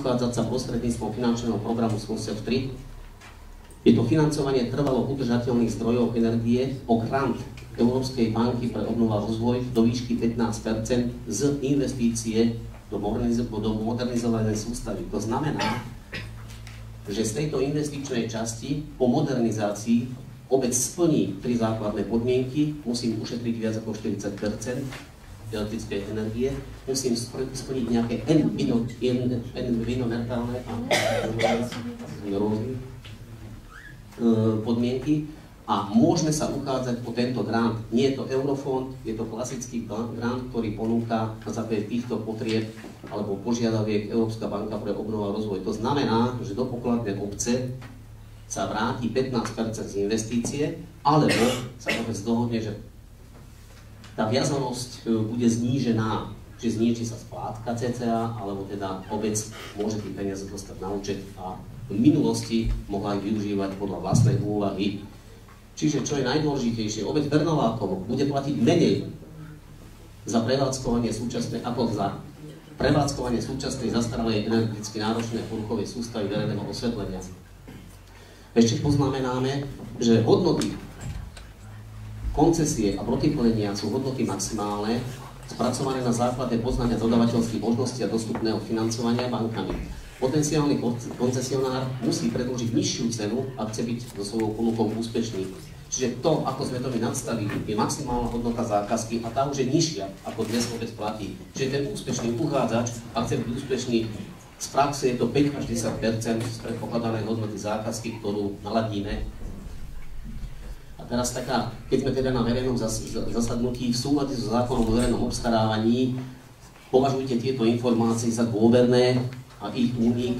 uchádzať sa prostredníctvom finančného programu SONSEF 3. Je to financovanie trvalo udržateľných zdrojov energie o grant Európskej banky pre obnovu a rozvoj do výšky 15% z investície do modernizovanej sústavy. To znamená, že z tejto investičnej časti po modernizácii obec splní 3 základné podmienky, musím ušetriť viac ako 40% elektrickej energie, musím splniť nejaké environmentálne a podmienky a môžeme sa uchádzať o tento grant. Nie je to eurofond, je to klasický grant, ktorý ponúka na základe týchto potrieb alebo požiadaviek Európska banka pre obnovu a rozvoj. To znamená, že do pokladnej obce sa vráti 15% z investície, alebo sa vôbec dohodne, že tá viazanosť bude znížená, že zníži sa splátka CCA, alebo teda obec môže tie peniaze dostať na účet a v minulosti mohla ich využívať podľa vlastnej úvahy. Čiže čo je najdôležitejšie, obec Bernovákovo bude platiť menej za prevádzkovanie súčasnej, ako za prevádzkovanie súčasnej zastaralej energeticky náročnej poruchovej sústavy verejného osvetlenia. Ešte poznamenáme, že hodnoty koncesie a protiplnenia sú hodnoty maximálne, spracované na základe poznania dodavateľských možností a dostupného financovania bankami. Potenciálny koncesionár musí predložiť nižšiu cenu, ak chce byť so svojou ponukou úspešný. Čiže to, ako sme to my nadstavili, je maximálna hodnota zákazky a tá už je nižšia, ako dnes vôbec platí. Čiže ten úspešný uchádzač, ak chce byť úspešný, z praxe je to 5 až 10% z predpokladanej hodnoty zákazky, ktorú naladíme. A teraz taká, keď sme teda na verejnom zasadnutí v súlade so zákonom o verejnom obstarávaní, považujte tieto informácie za dôverné a ich únik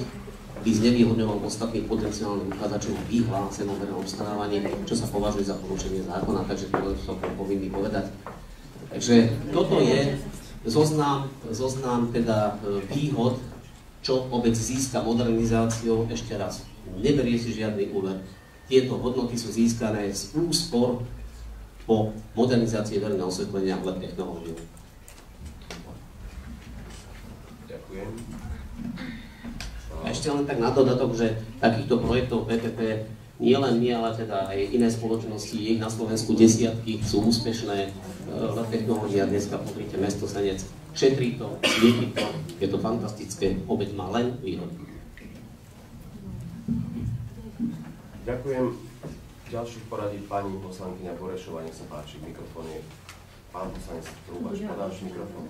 by znevýhodňoval ostatných potenciálnych uchádzačov v ich hlásenom verejnom obstarávaní, čo sa považuje za porušenie zákona, takže to som povinný povedať. Takže toto je zoznam teda výhod, čo obec získa modernizáciou. Ešte raz, neberie si žiadny úver. Tieto hodnoty sú získané z úspor po modernizácii verejného osvetlenia a technológií. Ďakujem. Ešte len tak na dodatok, že takýchto projektov PPP nie len my, ale teda aj iné spoločnosti, je ich na Slovensku desiatky, sú úspešné. Technológia dneska pokrytie mesto Senec. Šetrí to, svieti to, je to fantastické, obec má len výhody. Ďakujem. Ďalší v poradí pani poslankyňa Borešová, nech sa páči, mikrofón je. Pán poslanec Trúbaš, podáš mikrofón.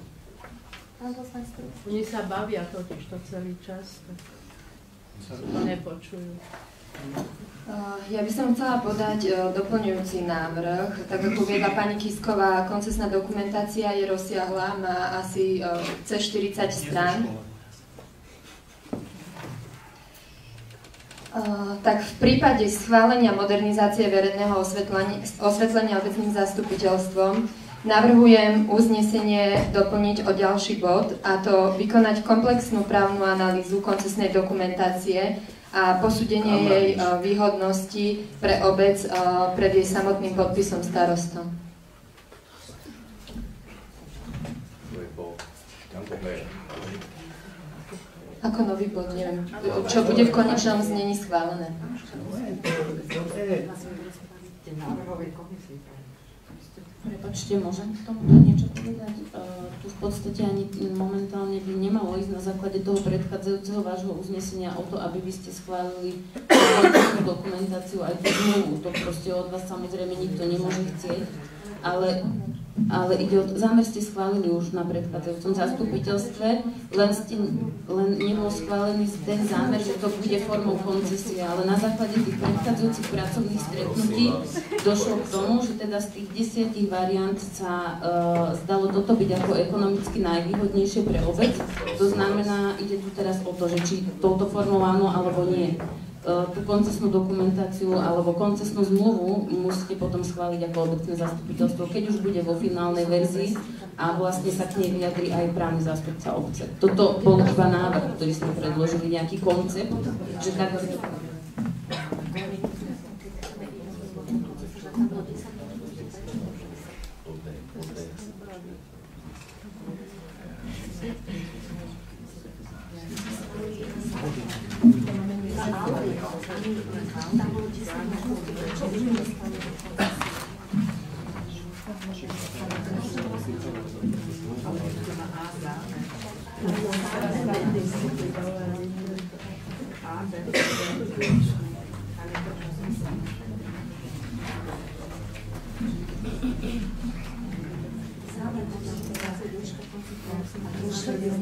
Pán poslanec Trúbaš. Oni sa bavia totiž to celý čas, tak sa to nepočujú. Ja by som chcela podať doplňujúci návrh. Tak ako viedla pani Kisková, koncesná dokumentácia je rozsiahla, má asi cez 40 strán. Tak v prípade schválenia modernizácie verejného osvetlenia obecným zastupiteľstvom navrhujem uznesenie doplniť o ďalší bod, a to vykonať komplexnú právnu analýzu koncesnej dokumentácie a posúdenie jej výhodnosti pre obec pred jej samotným podpisom starostom. Ako nový bod, neviem, čo bude v konečnom znení schválené. Prepačte, môžem k tomuto niečo povedať? Tu v podstate ani momentálne by nemalo ísť na základe toho predchádzajúceho vášho uznesenia o to, aby vy ste schválili tú dokumentáciu aj tú zmluvu. To proste od vás samozrejme nikto nemôže chcieť, ale ide o zámer ste schválili už na predchádzajúcom zastupiteľstve, len nebol schválený ten zámer, že to bude formou koncesie, ale na základe tých predchádzajúcich pracovných stretnutí došlo k tomu, že teda z tých 10 variant sa zdalo toto byť ako ekonomicky najvýhodnejšie pre obec. To znamená, ide tu teraz o to, že či touto formou áno alebo nie. Tú koncesnú dokumentáciu alebo koncesnú zmluvu musíte potom schváliť ako obecné zastupiteľstvo, keď už bude vo finálnej verzii a vlastne sa k nej vyjadri aj právny zástupca obce. Toto bol iba návrh, ktorý sme predložili, nejaký koncept, že tak...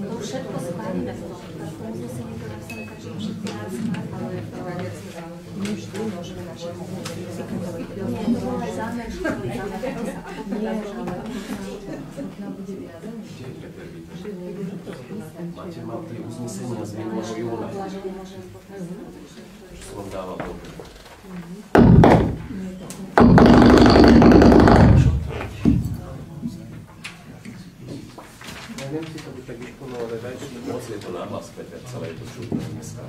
To všetko schválime v tom. Uznesenie to napísané tak, že všetko nás schválime. My vždy môžeme našemu verifikovať. Nie, to bol aj zámer školy. Nie, ale nám bude viac. Máte mal tie uznesenia z minulého júna. Som vám dával dobre. Neviem si to byť tak vyšplnú, ale dajte to moc, je to náhlas, Peter, celé je to čudné dneska.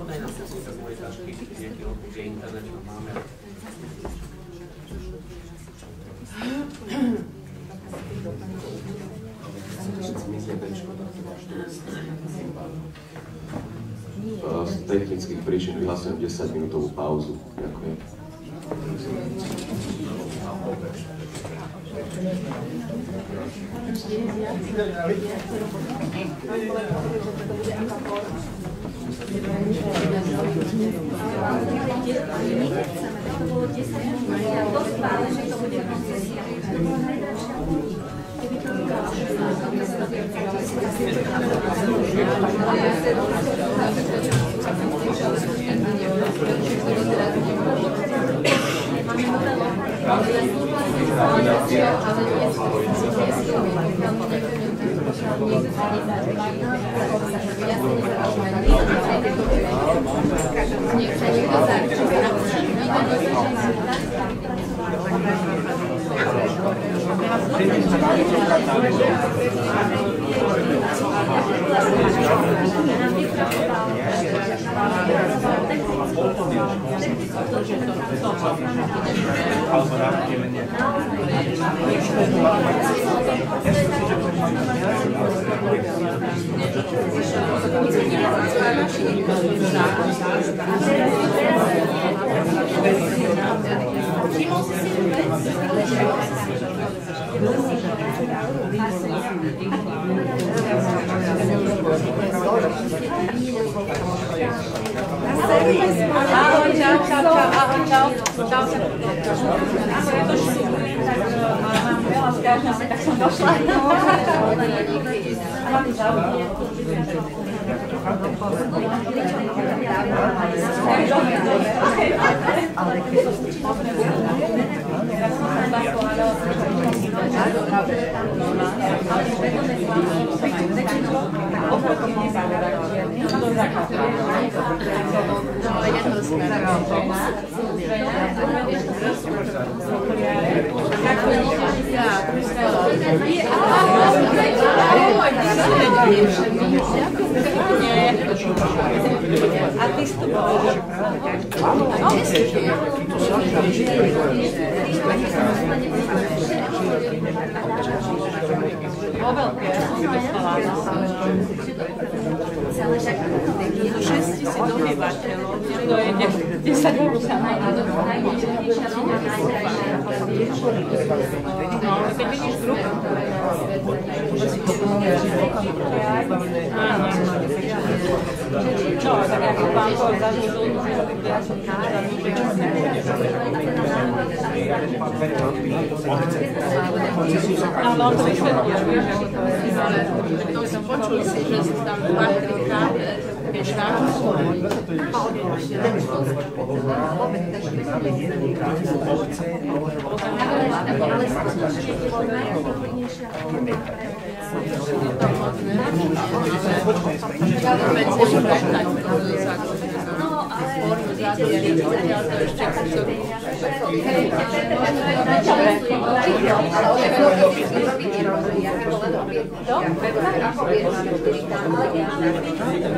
Podaj nám si z mojej tašky, nejaký odpúk, že internet máme. Z technických príčin vyhlasujem 10-minútovú pauzu. Ďakujem. To bolo 10 minút. Ja to schválim, že to bude koncesia.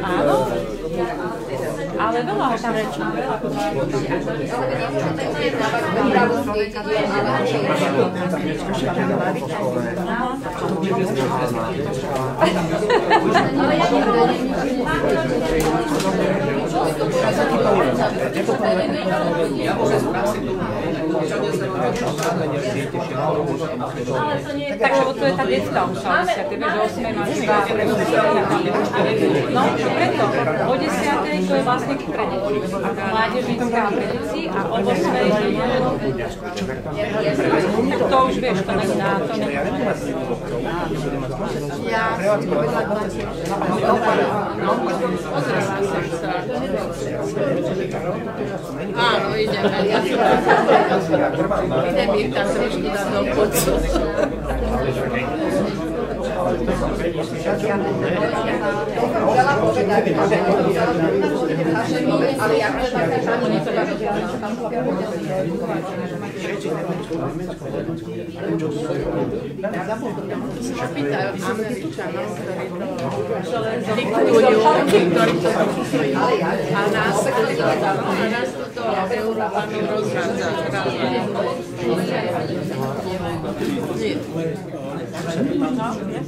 Áno, ale veľa ho tam rečí. Tak to je tá detská ušalosť, ty vieš, o 8 máš iba no, preto, o 10 to je vlastne pre deti, mládežnícka pre deti a o 8 to už vieš, to není na to áno, ideme. Idem ich tam trošku dať do pocu. Chcela povedať, ale ja sa pýtajú Američanom, ktorí to diktujú, ktorí to diktujú. A nás to Európanov rozrádza.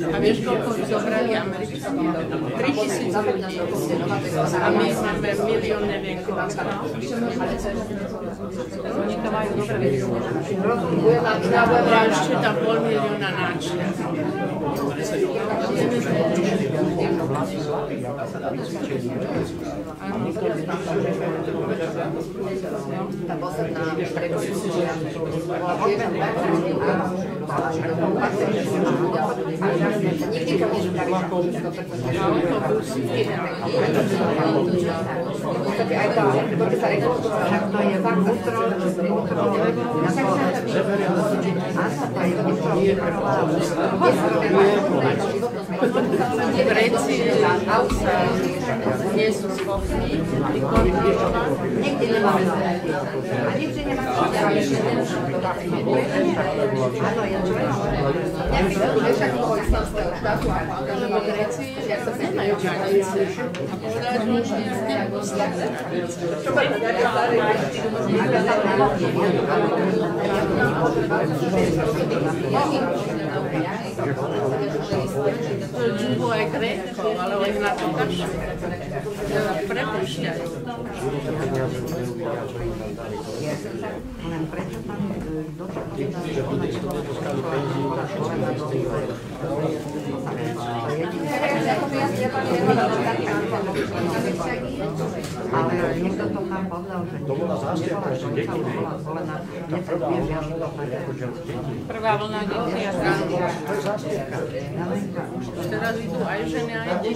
A vieš, koľko zobrali Američania? 3,000 ľudí. A my máme milión neviem koľko. oni to majú dobre A ešte tam 500 000 náčia. tá posledná rekonstrukcia nikdy to nežubrali aj tá, poďte sa rekonstruovať, však to je vnútro, Gréci nie sú schopní vykontrolovať. nikdy nemáme a nikdy nemáme áno, je čo nejaký však toho islamského štátu Lebo Gréci nemajú hranice. A povedať, že už nepostavia. čo ma to ďaká staré Žijú aj Grékov, ale oni na to kašľú. Prepúšťajú. len prečo tam ale niekto to tam povedal, že nebola zvolená, prvá vlna detí a Už teraz idú aj ženy, aj deti.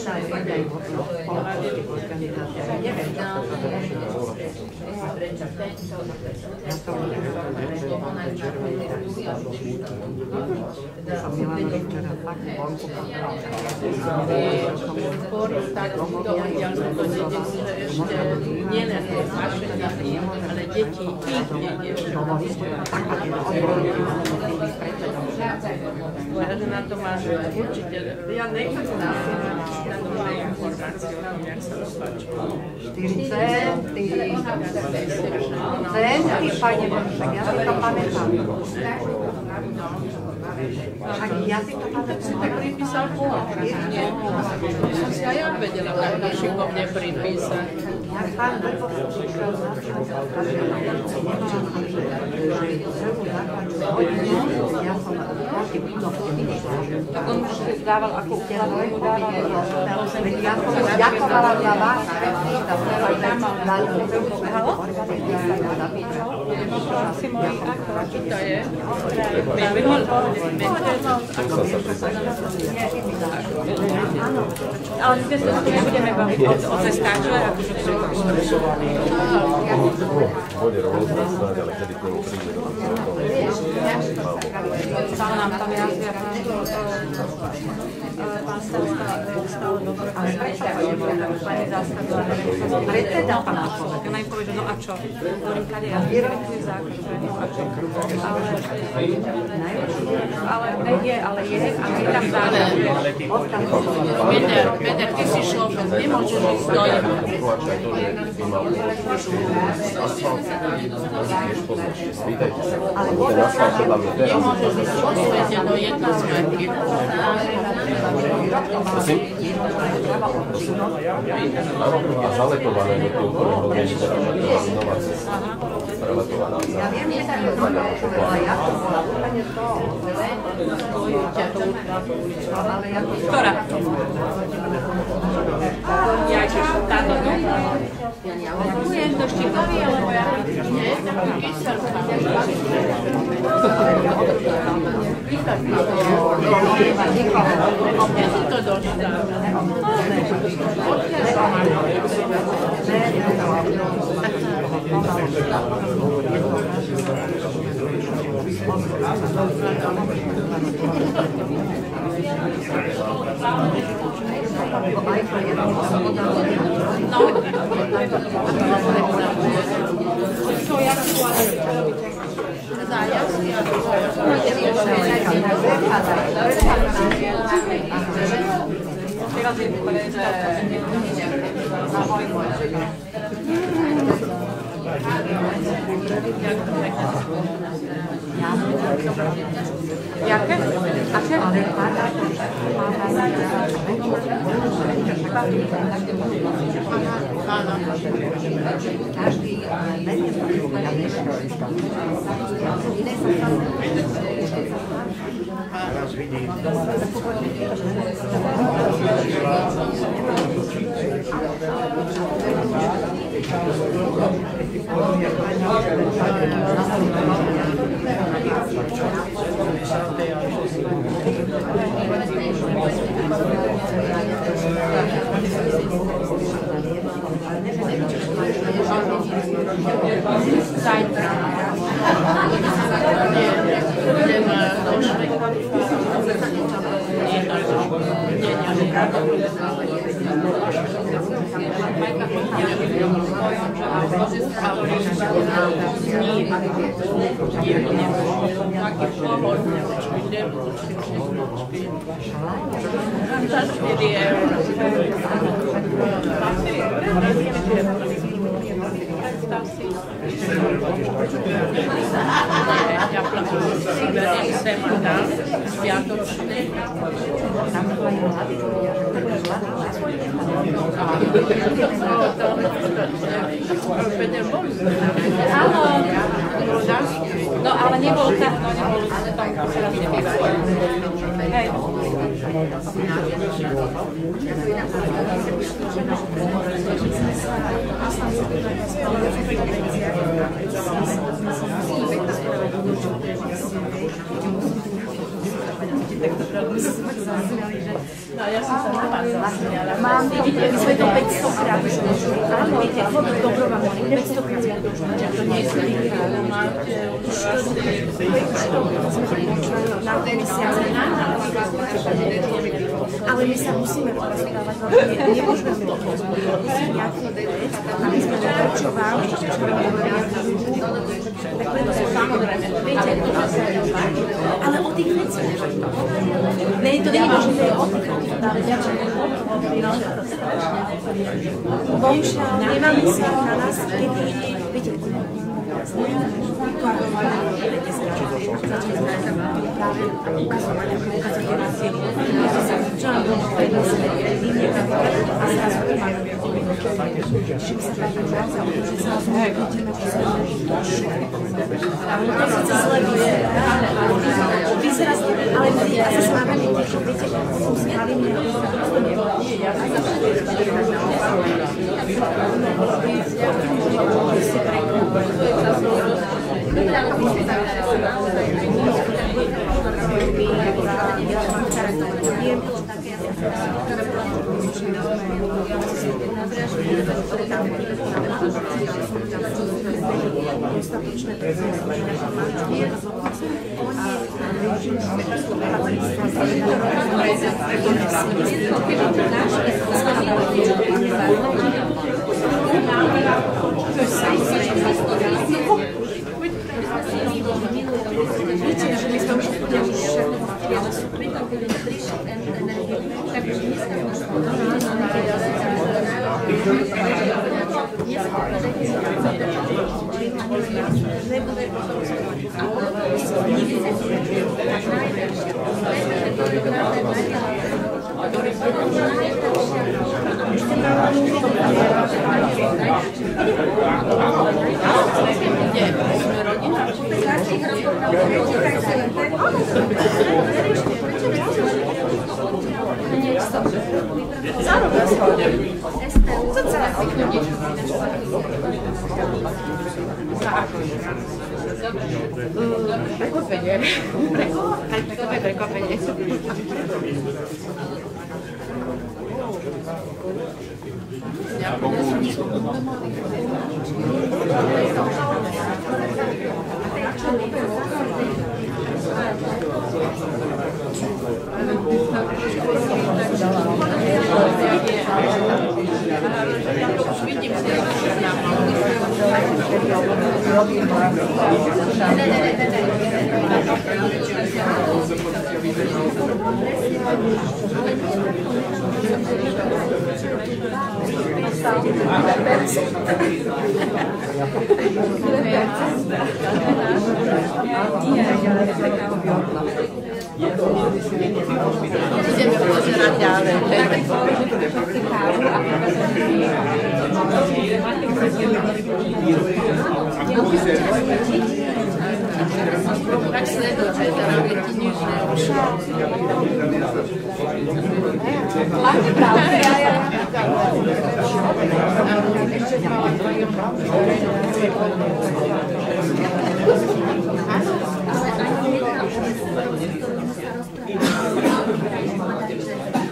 Skôr tak to oddiaľnuto dedinu, že ešte nielen naše deti, ale deti tých detí ešte. Moja žena to má určite, ja nechcem na to má informáciu, jak sa to páči. 4 centy, pani Božek, ja si to pamätám. Však ja si to pamätám. Tak pripísal Boha. Nie. Som si aj ja vedela takto šikovne pripísať. Ja pán Drbovský prišiel na ja som taký budovky. tak on už dával ako úklad, mu dával Ja som ďakovala za vás. si moji ako. To je. Ale dnes sa tu nebudeme baviť o cestách, čo je akože bude rôzne snáď, ale kedy k nemu príde do stále nám tam jazdia pán starosta stále do pani zástavila. Ona im povie, že no a čo? Hovorím, kade jazdia, tu je zákon, že no a čo? Ale je a my tam dáme. Peter, ty si šlofet, nemôžeš ísť do jeho. Nemôžeš ísť posvete do jednostverky. Prosím? Áno, a zaletované do toho prvého není teda nová cesta. Preletovaná za Ktorá? Ja táto tu? Tu je to štikový, alebo ja? Nie, taký kyselka. Kde si to dostal? Jaké? Aké? Zajtra. Budem do Švejka. Ja plačujem sem a tam, sviatočný. Áno, no ale nebol tam, teraz nebýva. Hej. No ja som sa na vás zasmiala. Mám, vidíte, my sme to 500 krát už došli. Áno, viete, dobro vám hovorím, 500 krát sme došli. To nie je výhľad, máte už na mesiace. Ale my sa musíme rozprávať, nemôžeme to nejaký vec, aby sme pokračovali, tak preto sa samozrejme, viete, ale o tých veciach. Ne, to nie je možné, že je o tých veciach. Bohužiaľ, nemáme sa na nás, kedy, viete,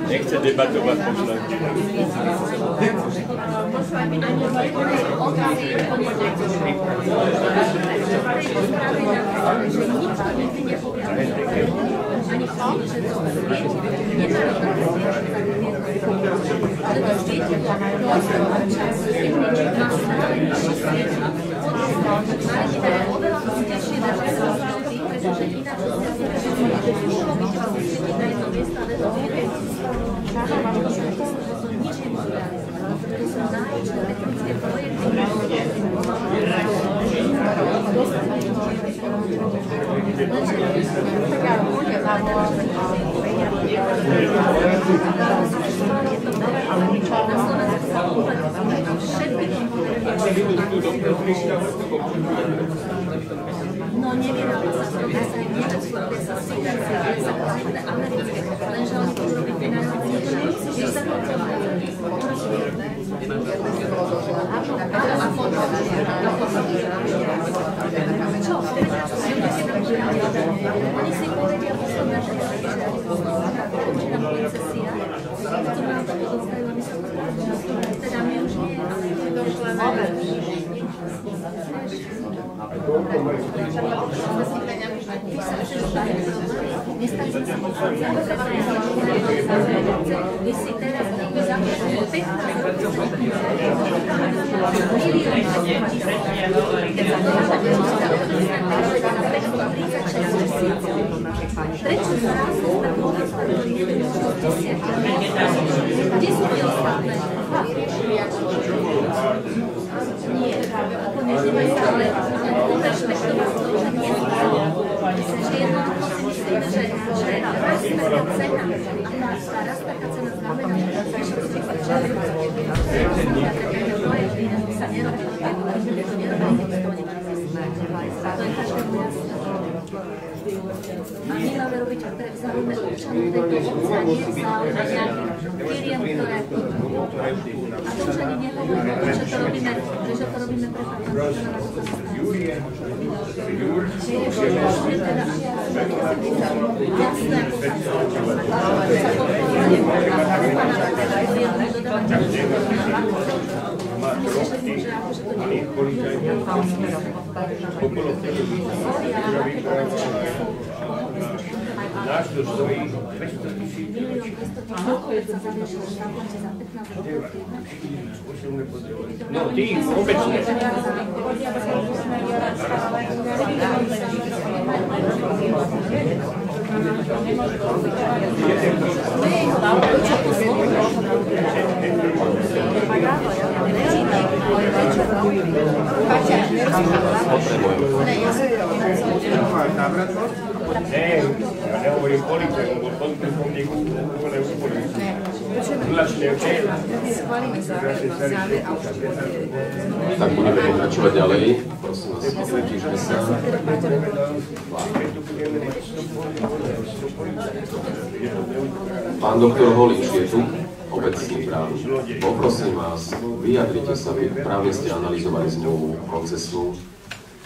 Nechce debatovať poslanky. No nevyrába sa to dnes aj v Nemecku, kde sa situácia, kde sa používajú americké, lenže oni to robí financie, že sa to čo? Oni si povedia posledná, že určitá koncesia, to nám to dostajú, oni sa teda my už nie, ale došla na Vy si teraz zapíšete 15 rokov. Prečo zrazu tak mohli stavili 10? Kde sú tie ostatné? Nie, úplne nemajú sa, ale rešpektovať to, že nie sú pravda. Že jednoducho si myslím, že raz taká cena a tá raz taká cena znamená, že všetci projekty sa nerobí, to nerobí, to nemá zmysl. To je každému jasné. A my máme robiť pre záujme občanov tejto obce a nie v záujme nejakých firiem, ktoré kupujú. A to už ani nehovoríme, že to robíme pre jasné, ako má trosky, malých policajtov, okolo televízie, ktorá vypráva náš to stojí 200 000. No, tí obecne. Ne, ja nehovorím policajt, lebo podpredkovník úplne úplne. Tak budeme pokračovať ďalej. Prosím vás, utížme sa. Pán doktor Holič je tu, obecný právnik. Poprosím vás, vyjadrite sa, práve ste analyzovali zmluvu koncesnú.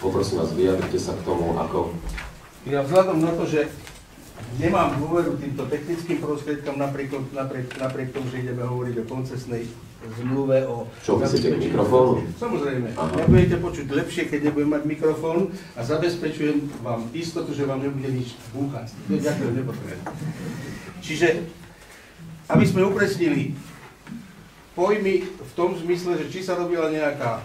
Poprosím vás, vyjadrite sa k tomu, ako... Ja vzhľadom na to, že nemám dôveru týmto technickým prostriedkom, napriek tomu, že ideme hovoriť o koncesnej zmluve o... Čo, myslíte k mikrofónu? Samozrejme. Nebudete počuť lepšie, keď nebudem mať mikrofón a zabezpečujem vám istotu, že vám nebude nič búchať. Ďakujem, nepotrebujem. Čiže, aby sme upresnili pojmy v tom zmysle, že či sa robila nejaká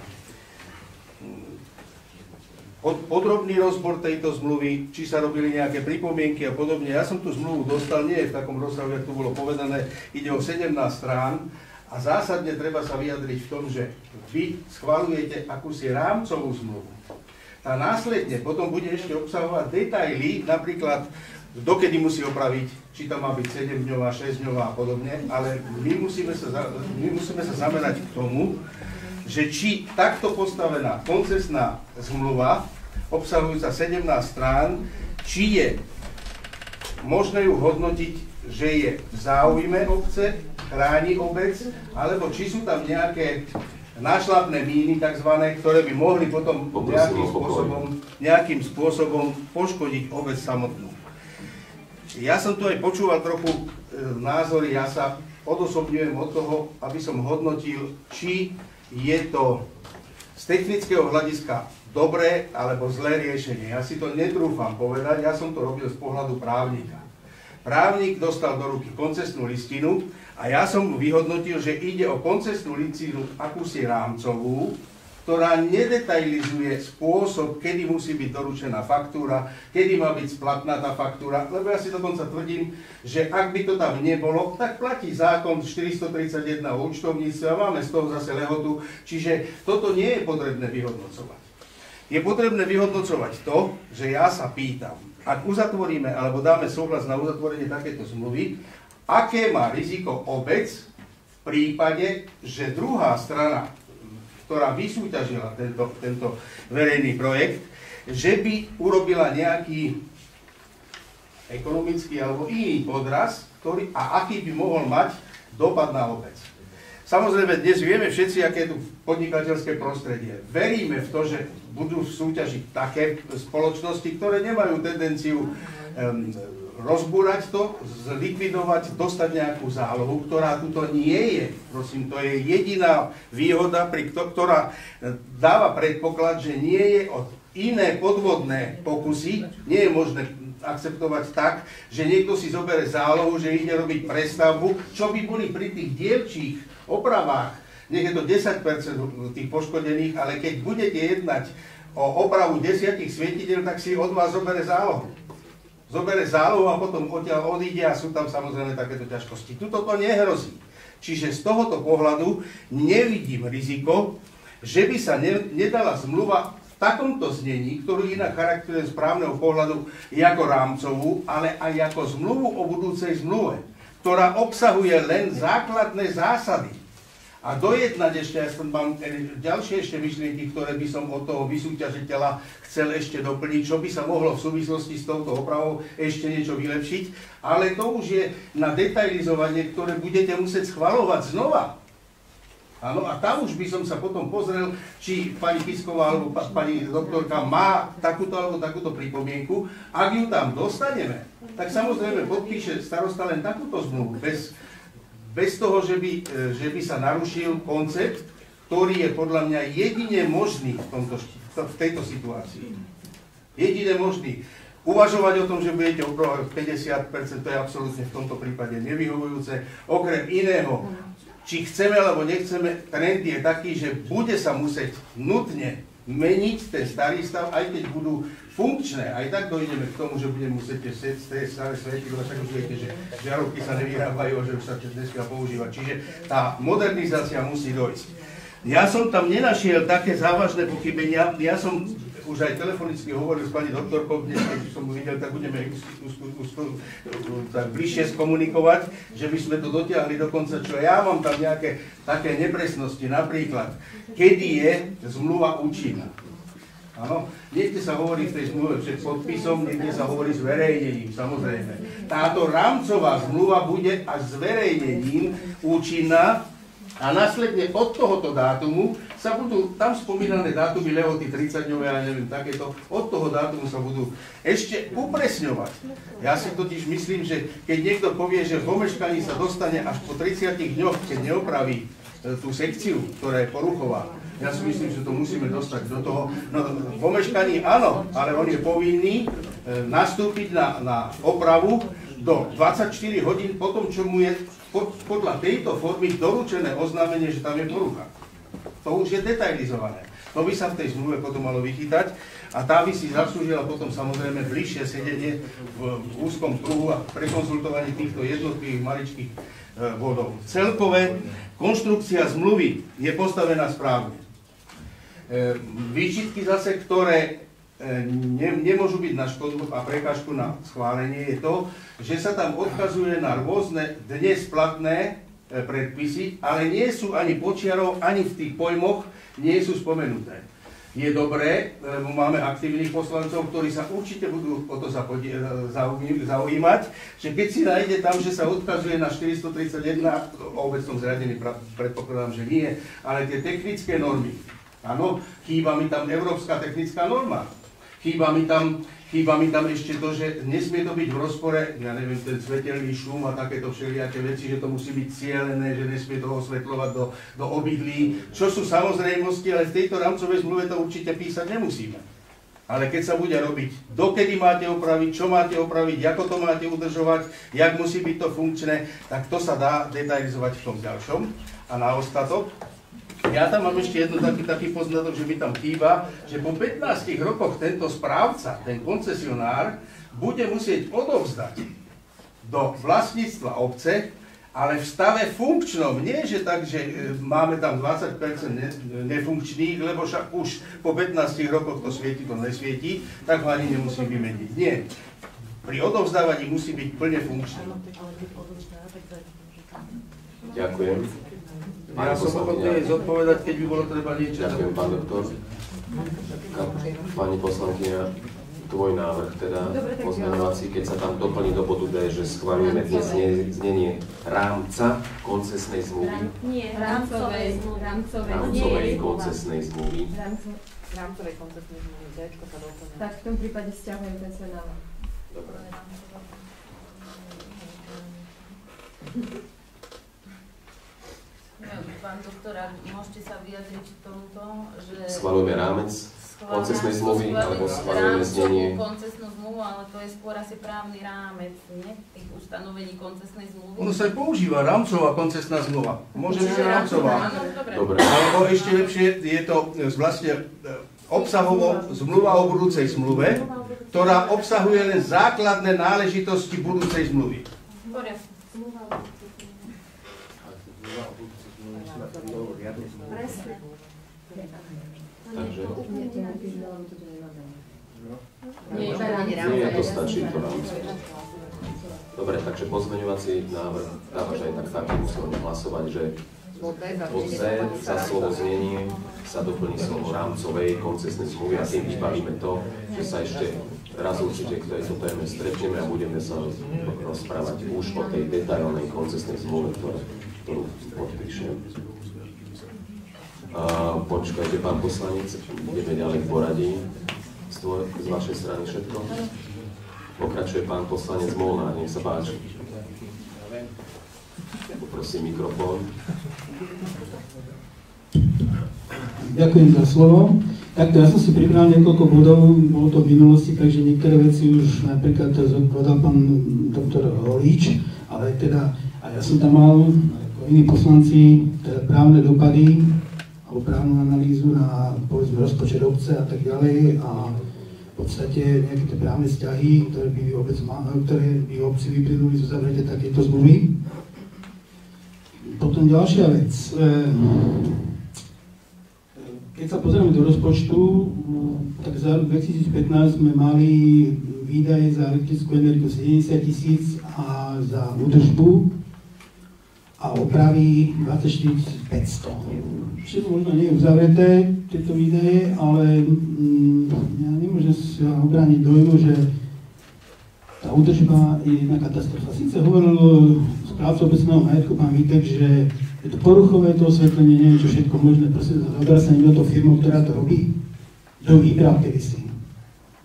podrobný rozbor tejto zmluvy, či sa robili nejaké pripomienky a podobne. Ja som tú zmluvu dostal, nie je v takom rozsahu, jak tu bolo povedané, ide o 17 strán a zásadne treba sa vyjadriť v tom, že vy schvaľujete akúsi rámcovú zmluvu. Tá následne potom bude ešte obsahovať detaily, napríklad dokedy musí opraviť, či tam má byť 7-dňová, 6-dňová a podobne, ale my musíme sa zamerať k tomu, že či takto postavená koncesná zmluva, obsahujúca 17 strán, či je možné ju hodnotiť, že je v záujme obce, chráni obec, alebo či sú tam nejaké nášlapné míny, takzvané, ktoré by mohli potom nejakým spôsobom poškodiť obec samotnú. Ja som tu aj počúval trochu názory, ja sa odosobňujem od toho, aby som hodnotil, či je to z technického hľadiska dobré alebo zlé riešenie. Ja si to netrúfam povedať, ja som to robil z pohľadu právnika. Právnik dostal do ruky koncesnú listinu a ja som mu vyhodnotil, že ide o koncesnú listinu akúsi rámcovú, ktorá nedetailizuje spôsob, kedy musí byť doručená faktúra, kedy má byť splatná tá faktúra, lebo ja si dokonca tvrdím, že ak by to tam nebolo, tak platí zákon 431 o účtovníctve a máme z toho zase lehotu, čiže toto nie je potrebné vyhodnocovať. Je potrebné vyhodnocovať to, že ja sa pýtam, ak uzatvoríme alebo dáme súhlas na uzatvorenie takéto zmluvy, aké má riziko obec v prípade, že druhá strana, ktorá vysúťažila tento verejný projekt, že by urobila nejaký ekonomický alebo iný podraz, a aký by mohol mať dopad na obec. Samozrejme, dnes vieme všetci, aké je tu podnikateľské prostredie. Veríme v to, že budú súťažiť také spoločnosti, ktoré nemajú tendenciu rozbúrať to, zlikvidovať, dostať nejakú zálohu, ktorá tuto nie je. Prosím, to je jediná výhoda, ktorá dáva predpoklad, že nie je od iné podvodné pokusy, nie je možné akceptovať tak, že niekto si zoberie zálohu, že ide robiť prestavbu, čo by boli pri tých dievčích opravách, nech je to 10% tých poškodených, ale keď budete jednať o opravu 10 svietidel, tak si od vás zoberie zálohu. Zoberie zálohu a potom odtiaľ odíde a sú tam samozrejme takéto ťažkosti. Tuto to nehrozí. Čiže z tohoto pohľadu nevidím riziko, že by sa nedala zmluva v takomto znení, ktorú inak charakterizujem z právneho pohľadu ako rámcovú, ale aj ako zmluvu o budúcej zmluve, ktorá obsahuje len základné zásady. A dojednať ešte, ja som mám ďalšie ešte myšlienky, ktoré by som od toho vysúťažiteľa chcel ešte doplniť, čo by sa mohlo v súvislosti s touto opravou ešte niečo vylepšiť, ale to už je na detailizovanie, ktoré budete musieť schvaľovať znova. Áno, a tam už by som sa potom pozrel, či pani Pisková alebo pani doktorka má takúto alebo takúto pripomienku. Ak ju tam dostaneme, tak samozrejme podpíše starosta len takúto zmluvu, bez bez toho, že by sa narušil koncept, ktorý je podľa mňa jedine možný v tejto situácii. Jedine možný. Uvažovať o tom, že budete opravovať 50%, to je absolútne v tomto prípade nevyhovujúce. Okrem iného, či chceme alebo nechceme, trend je taký, že bude sa musieť nutne meniť ten starý stav, aj keď budú funkčné. Aj tak dojdeme k tomu, že budeme musieť tie staré svietidlá, však už viete, že žiarovky sa nevyrábajú, že už sa dneska používa. Čiže tá modernizácia musí dojsť. Ja som tam nenašiel také závažné pochybenia. Ja som už aj telefonicky hovoril s pani doktorkou, dnes, keď som mu videl, tak budeme tak bližšie skomunikovať, že by sme to dotiahli do konca, čo ja mám tam nejaké také nepresnosti, napríklad, kedy je zmluva účinná. Áno, niekde sa hovorí v tej zmluve pred podpisom, niekde sa hovorí zverejnením, samozrejme. Táto rámcová zmluva bude až zverejnením účinná a následne od tohoto dátumu sa budú tam spomínané dátumy lehoty 30-dňové, ja neviem, takéto, od toho dátumu sa budú ešte upresňovať. Ja si totiž myslím, že keď niekto povie, že v omeškaní sa dostane až po 30 dňoch, keď neopraví tú sekciu, ktorá je poruchová, ja si myslím, že to musíme dostať do toho. No, v omeškaní áno, ale on je povinný nastúpiť na opravu do 24 hodín potom, čo mu je podľa tejto formy doručené oznámenie, že tam je porucha. To už je detailizované. To by sa v tej zmluve potom malo vychytať a tá by si zaslúžila potom samozrejme bližšie sedenie v úzkom kruhu a prekonzultovanie týchto jednotlivých maličkých bodov. Celkové konštrukcia zmluvy je postavená správne. Výčitky zase, ktoré nemôžu byť na škodu a prekážku na schválenie, je to, že sa tam odkazuje na rôzne dnes platné predpisy, ale nie sú ani počiarov, ani v tých pojmoch nie sú spomenuté. Je dobré, lebo máme aktívnych poslancov, ktorí sa určite budú o to zaujímať, že keď si nájde tam, že sa odkazuje na 431, o obecnom zriadení predpokladám, že nie, ale tie technické normy. Áno, chýba mi tam európska technická norma. Chýba mi tam ešte to, že nesmie to byť v rozpore, ja neviem, ten svetelný šum a takéto všelijaké veci, že to musí byť cielené, že nesmie to osvetľovať do obydlí, čo sú samozrejmosti, ale v tejto rámcovej zmluve to určite písať nemusíme. Ale keď sa bude robiť, dokedy máte opraviť, čo máte opraviť, ako to máte udržovať, jak musí byť to funkčné, tak to sa dá detailizovať v tom ďalšom. A na ostatok, ja tam mám ešte jedno taký poznatok, že mi tam chýba, že po 15 rokoch tento správca, ten koncesionár, bude musieť odovzdať do vlastníctva obce, ale v stave funkčnom. Nie, že tak, že máme tam 20% nefunkčných, lebo však už po 15 rokoch to svieti, to nesvieti, tak ho ani nemusí vymeniť. Nie. Pri odovzdávaní musí byť plne funkčný. Ďakujem. Ja som ochotný zodpovedať, keď by bolo treba niečo. Ďakujem, pán doktor. Pani poslankyňa, tvoj návrh teda pozmeňovací, keď sa tam doplní do bodu D, že schvaľujeme dnes znenie rámca koncesnej zmluvy. Nie, rámcovej koncesnej zmluvy. Rámcovej koncesnej zmluvy, Dčko sa doplňa. Tak v tom prípade stiahujem ten svoj návrh. Dobre. Pán doktor, môžete sa vyjadriť k tomuto, že... Schvaľujeme rámec koncesnej zmluvy, alebo schvaľujeme znenie... koncesnú zmluvu, ale to je skôr asi právny rámec, nie? Tých ustanovení koncesnej zmluvy. Ono sa aj používa rámcová koncesná zmluva. Môže byť rámcová. Dobre. Alebo ešte lepšie je to vlastne obsahovo zmluva o budúcej zmluve, ktorá obsahuje len základné náležitosti budúcej zmluvy. Takže nie, to stačí to rámce. Dobre, takže pozmeňovací návrh dávaš aj taký, musíme hlasovať, že pod Z za slovo znenie sa doplní slovo rámcovej koncesnej zmluvy a tým vybavíme to, že sa ešte raz určite k tejto téme stretneme a budeme sa rozprávať už o tej detailnej koncesnej zmluve, ktorú podpíšem. Počkajte, pán poslanec, ideme ďalej v poradí. Z vašej strany všetko? Pokračuje pán poslanec Molnár, nech sa páči. Poprosím mikrofón. Ďakujem za slovo. Takto, ja som si pribral niekoľko bodov, bolo to v minulosti, takže niektoré veci už napríklad povedal pán doktor Holíč, ale teda a ja som tam mal, ako iní poslanci, teda právne dopady, alebo právnu analýzu na, povedzme, rozpočet obce a tak ďalej a v podstate nejaké tie právne vzťahy, ktoré by obci vyplynuli zo zavretia takéto zmluvy. Potom ďalšia vec. Keď sa pozrieme do rozpočtu, tak za rok 2015 sme mali výdaje za elektrickú energiu 70 000 a za údržbu a opravy 24 500. Všetko možno nie je uzavreté, tieto výdaje, ale ja nemôžem sa obrániť dojmu, že tá údržba je jedna katastrofa. Sice hovoril správca obecného majetku pán Vítek, že je to poruchové to osvetlenie, neviem čo všetko možné, proste zabrá sa niekto tou firmou, ktorá to robí. Kto vybral kedysi.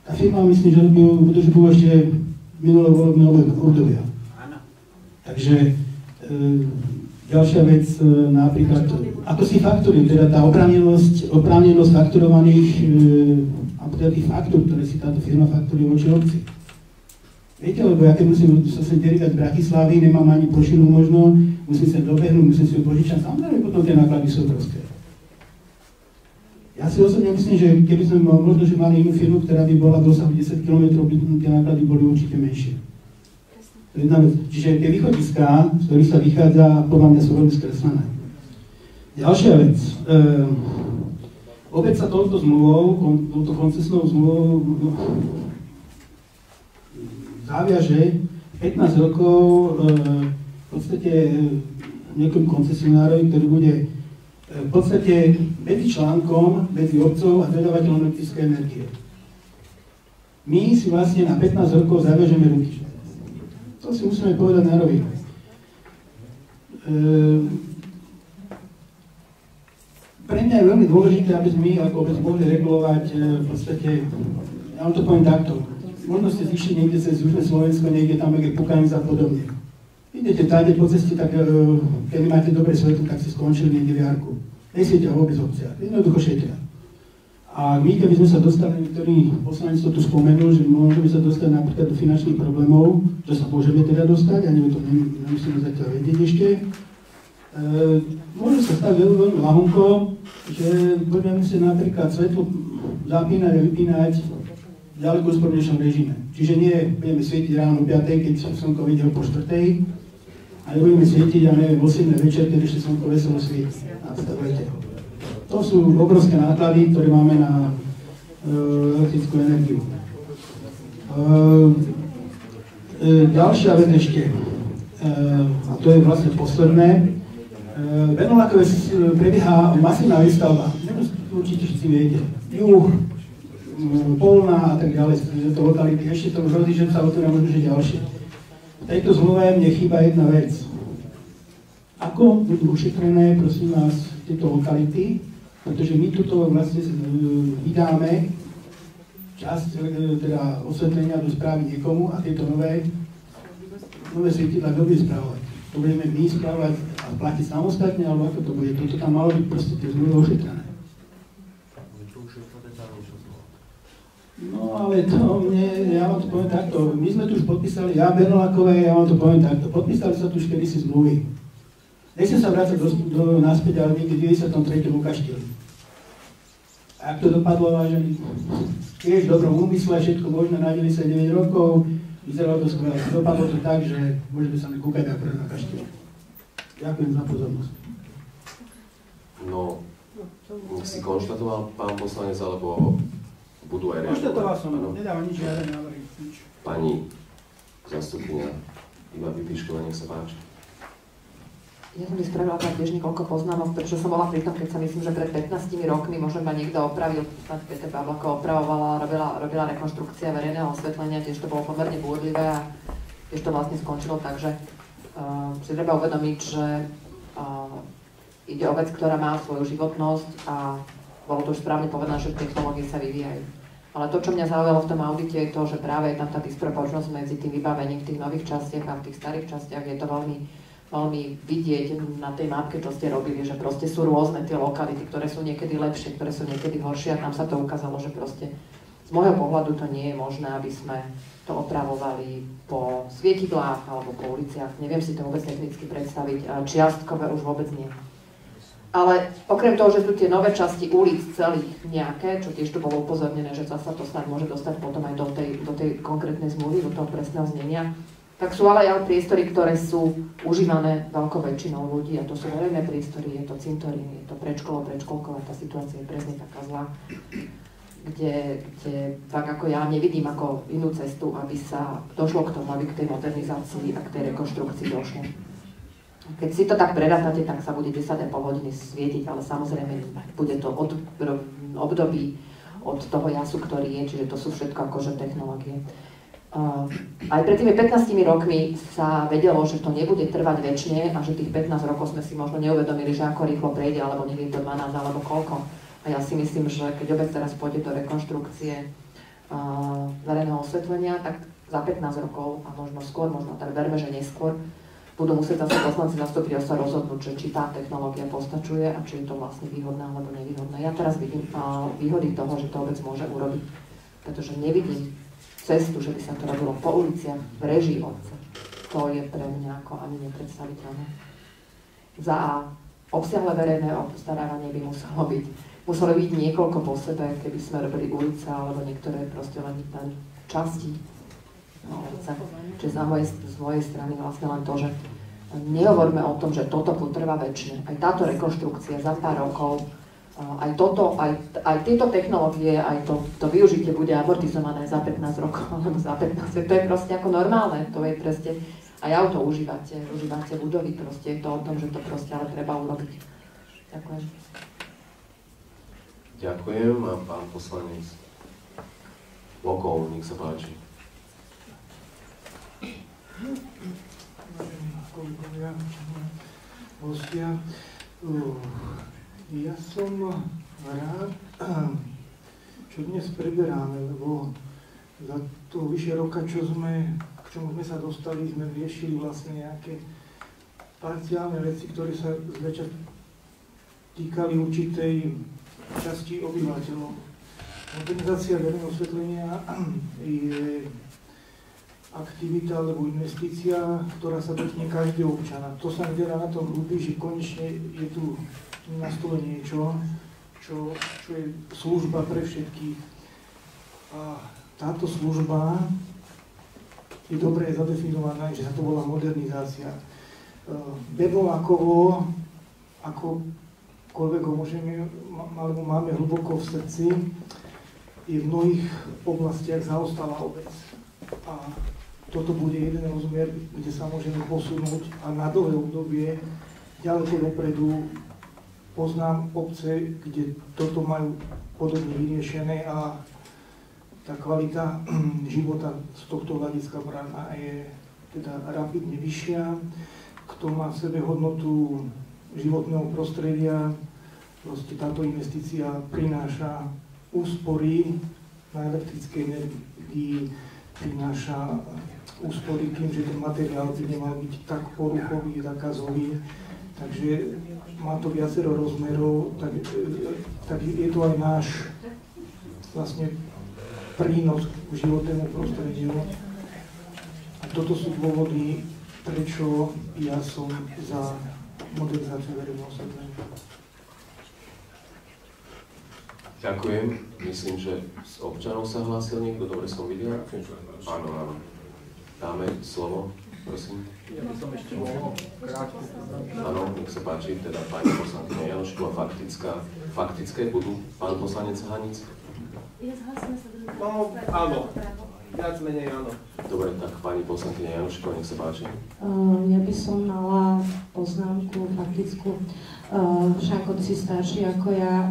Tá firma, myslím, že robí údržbu ešte minulé volebné obdobia. Takže ďalšia vec, napríklad, ako si fakturujú, teda tá oprávnenosť fakturovaných, alebo teda tých faktúr, ktoré si táto firma fakturuje voči obci. Viete, lebo ja keď musím sa sem derivať z Bratislavy, nemám ani pošilu možno, musím sa dobehnúť, musím si ju požičať, samozrejme potom tie náklady sú obrovské. Ja si osobne myslím, že keby sme možno že mali inú firmu, ktorá by bola v dosahu 10 km, by tie náklady boli určite menšie. To je jedna vec. Čiže tie východiská, z ktorých sa vychádza, podľa mňa sú veľmi skreslené. Ďalšia vec. Obec sa touto zmluvou, touto koncesnou zmluvou zaviaže 15 rokov v podstate nejakým koncesionárovi, ktorý bude v podstate medzi článkom, medzi obcov a dodávateľom elektrickej energie. My si vlastne na 15 rokov zaviažeme ruky. To si musíme povedať na rovinu. Pre mňa je veľmi dôležité, aby sme my ako obec mohli regulovať v podstate, ja vám to poviem takto, možno ste zišli niekde cez južné Slovensko, niekde tam, kde je Pukanica a podobne. Idete táde po ceste, tak keď máte dobré svetlo, tak ste skončili niekde v Jarku. Nesvietia vôbec obciach, jednoducho šetria. A my, keby sme sa dostali, niektorí poslanci to tu spomenul, že môžeme sa dostať napríklad do finančných problémov, že sa môžeme teda dostať, ani to nemusíme zatiaľ vedieť ešte. Môže sa stať veľmi ľahunko, že budeme si napríklad svetlo zapínať a vypínať v ďaleko úspornejšom režime. Čiže nie budeme svietiť ráno o 5, keď slnko vyjde po 4, a nebudeme svietiť, ja neviem, 8 večer, keď ešte slnko veselo svieti. To sú obrovské náklady, ktoré máme na elektrickú energiu. Ďalšia vec ešte, a to je vlastne posledné, v Benolákove prebieha masívna výstavba, určite všetci viete, Juh, Polná a tak ďalej, to lokality, ešte to hrozí, že sa otvoria možno že ďalšie. V tejto zmluve mne chýba jedna vec. Ako budú ušetrené, prosím vás, tieto lokality, pretože my tuto vlastne vydáme časť teda osvetlenia do správy niekomu a tieto nové svietidlá kto bude správovať. To budeme my správovať a platiť samostatne, alebo ako to bude? Toto tam malo byť proste tie zmluvy ošetrené. No ale to ja vám to poviem takto, my sme tu už podpísali, ja Bernolákové, ja vám to poviem takto, podpísali sa tu už kedysi zmluvy. Nechcem sa vrácať naspäť, ale niekde v 93. ukaštili. A ak to dopadlo, vážení, tiež v dobrom úmysle, všetko možné na 99 rokov, vyzeralo to skvelé. Dopadlo to tak, že môžeme sa nekúkať ako na kaštili. Ďakujem za pozornosť. No, si konštatoval pán poslanec, alebo budú aj reagovať? Konštatoval som, nedávam nič, žiaden návrh, nič. Pani zastupkyňa Iva Vypíšková, nech sa páči. Ja som si spravila tiež niekoľko poznámok, pretože som bola pri tom, keď sa myslím, že pred 15 rokmi možno ma niekto opravil, Peter Pavlako opravovala, robila rekonštrukcia verejného osvetlenia, tiež to bolo pomerne búrlivé a tiež to vlastne skončilo, takže si treba uvedomiť, že ide o vec, ktorá má svoju životnosť a bolo to už správne povedané, že technológie sa vyvíjajú. Ale to, čo mňa zaujalo v tom audite, je to, že práve je tam tá disproporčnosť medzi tým vybavením v tých nových častiach a v tých starých častiach, je to veľmi veľmi vidieť na tej mapke, čo ste robili, že proste sú rôzne tie lokality, ktoré sú niekedy lepšie, ktoré sú niekedy horšie a tam sa to ukázalo, že proste z môjho pohľadu to nie je možné, aby sme to opravovali po svietidlách alebo po uliciach. Neviem si to vôbec technicky predstaviť, čiastkové už vôbec nie. Ale okrem toho, že sú tie nové časti ulic celých nejaké, čo tiež tu bolo upozornené, že sa to snad môže dostať potom aj do tej konkrétnej zmluvy, do toho presného znenia, tak sú ale aj priestory, ktoré sú užívané veľkou väčšinou ľudí a to sú verejné priestory, je to cintorín, je to predškolo, predškolková, tá situácia je presne taká zlá, kde tak ako ja nevidím ako inú cestu, aby sa došlo k tomu, aby k tej modernizácii a k tej rekonštrukcii došlo. Keď si to tak prerátate, tak sa bude 10,5 hodiny svietiť, ale samozrejme bude to od období od toho jasu, ktorý je, čiže to sú všetko akože technológie. Aj pred tými 15 rokmi sa vedelo, že to nebude trvať väčšine a že tých 15 rokov sme si možno neuvedomili, že ako rýchlo prejde, alebo nie je to 12 alebo koľko. A ja si myslím, že keď obec teraz pôjde do rekonštrukcie verejného osvetlenia, tak za 15 rokov a možno skôr, možno tak verme, že neskôr, budú musieť zase poslanci zastupiteľ sa rozhodnúť, že či tá technológia postačuje a či je to vlastne výhodné alebo nevýhodné. Ja teraz vidím výhody toho, že to obec môže urobiť, pretože nevidím cestu, že by sa to robilo po uliciach v režii obce. To je pre mňa ako ani nepredstaviteľné. Za A, obsiahle verejné obstarávanie by muselo byť niekoľko po sebe, keby sme robili ulice alebo niektoré proste len časti ulice. Čiže z mojej strany vlastne len to, že nehovorme o tom, že toto potrvá väčšine. Aj táto rekonštrukcia za pár rokov, aj tieto technológie, aj to využitie bude amortizované za 15 rokov, alebo za 15, to je proste ako normálne, to je proste, aj auto užívate budovy, proste je to o tom, že to proste ale treba urobiť. Ďakujem. Ďakujem a pán poslanec Lokov, nech sa páči. Kolegovia, hostia, ja som rád, čo dnes preberáme, lebo za to vyše roka, k čomu sme sa dostali, sme riešili vlastne nejaké parciálne veci, ktoré sa zväčša týkali určitej časti obyvateľov. Modernizácia verejného osvetlenia je aktivita alebo investícia, ktorá sa dotkne každého občana. To sa mi teda na tom ľúbi, že konečne je tu na stole niečo, čo je služba pre všetkých. A táto služba je dobre zadefinovaná, že sa to volá modernizácia. Bedolákovo, akokoľvek ho môžeme, alebo máme hlboko v srdci, je v mnohých oblastiach zaostala obec. A toto bude jeden rozmer, kde sa môžeme posunúť a na dlhé obdobie ďaleko dopredu. Poznám obce, kde toto majú podobne vyriešené a tá kvalita života z tohto hľadiska braná je teda rapidne vyššia. Kto má v sebe hodnotu životného prostredia, proste táto investícia prináša úspory na elektrickej energii, prináša úspory tým, že ten materiál by nemal byť tak poruchový, zakazový. Takže má to viacero rozmerov, tak je to aj náš vlastne prínos k životnému prostrediu. A toto sú dôvody, prečo ja som za modernizáciu verejného osvetlenia. Ďakujem. Myslím, že z občanov sa hlásil niekto. Dobre som videl? Áno, áno. Dáme slovo, prosím. Ja by som ešte mohol krátko. Áno, nech sa páči, teda pani poslankyňa Janošková, faktické budú pán poslanec Hanic? No, áno, viac menej áno. Dobre, tak pani poslankyňa Janošková, nech sa páči. Ja by som mala poznámku faktickú. Šanko, ty si starší ako ja.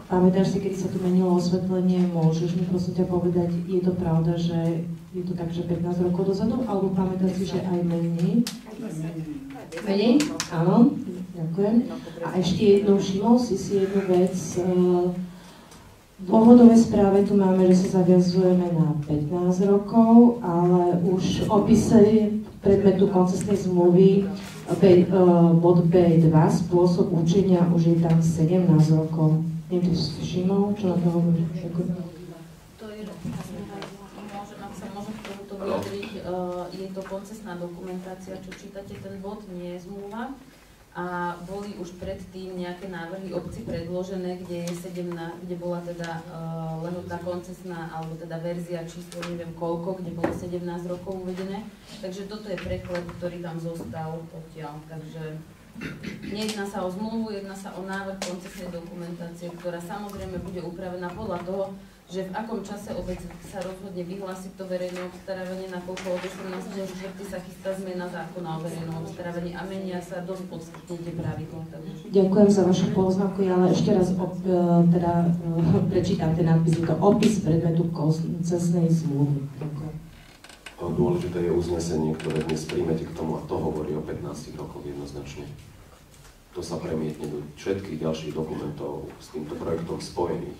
Pamätáš si, keď sa tu menilo osvetlenie, môžeš mi prosím ťa povedať, je to pravda, že je to tak, že 15 rokov dozadu, alebo pamätáš si, že aj menej? Menej? Áno, ďakujem. A ešte jednou, všimol si jednu vec. V dôvodovej správe tu máme, že sa zaviazujeme na 15 rokov, ale už v opise predmetu koncesnej zmluvy, bod B2, spôsob učenia, už je tam 17 rokov. Neviem, si všimol, čo na to hovorí? To je, ak sa môžem k tomuto vyjadriť, je to koncesná dokumentácia, čo čítate, ten bod nie je zmluva. A boli už predtým nejaké návrhy obci predložené, kde bola teda lehotná koncesná, alebo teda verzia číslo neviem koľko, kde bolo 17 rokov uvedené. Takže toto je preklad, ktorý tam zostal odtiaľ. Takže nejedná sa o zmluvu, jedná sa o návrh koncesnej dokumentácie, ktorá samozrejme bude upravená podľa toho, že v akom čase obec sa rozhodne vyhlásiť to verejné obstarávanie, nakoľko od 18.4. sa chystá zmena zákona o verejnom obstarávaní a menia sa dosť podstatne tie pravidlá. Ďakujem za vašu poznámku, ale ešte raz prečítam ten nápis, je to opis predmetu koncesnej zmluvy. Dôležité je uznesenie, ktoré dnes príjmete k tomu, a to hovorí o 15 rokoch jednoznačne. To sa premietne do všetkých ďalších dokumentov s týmto projektom spojených.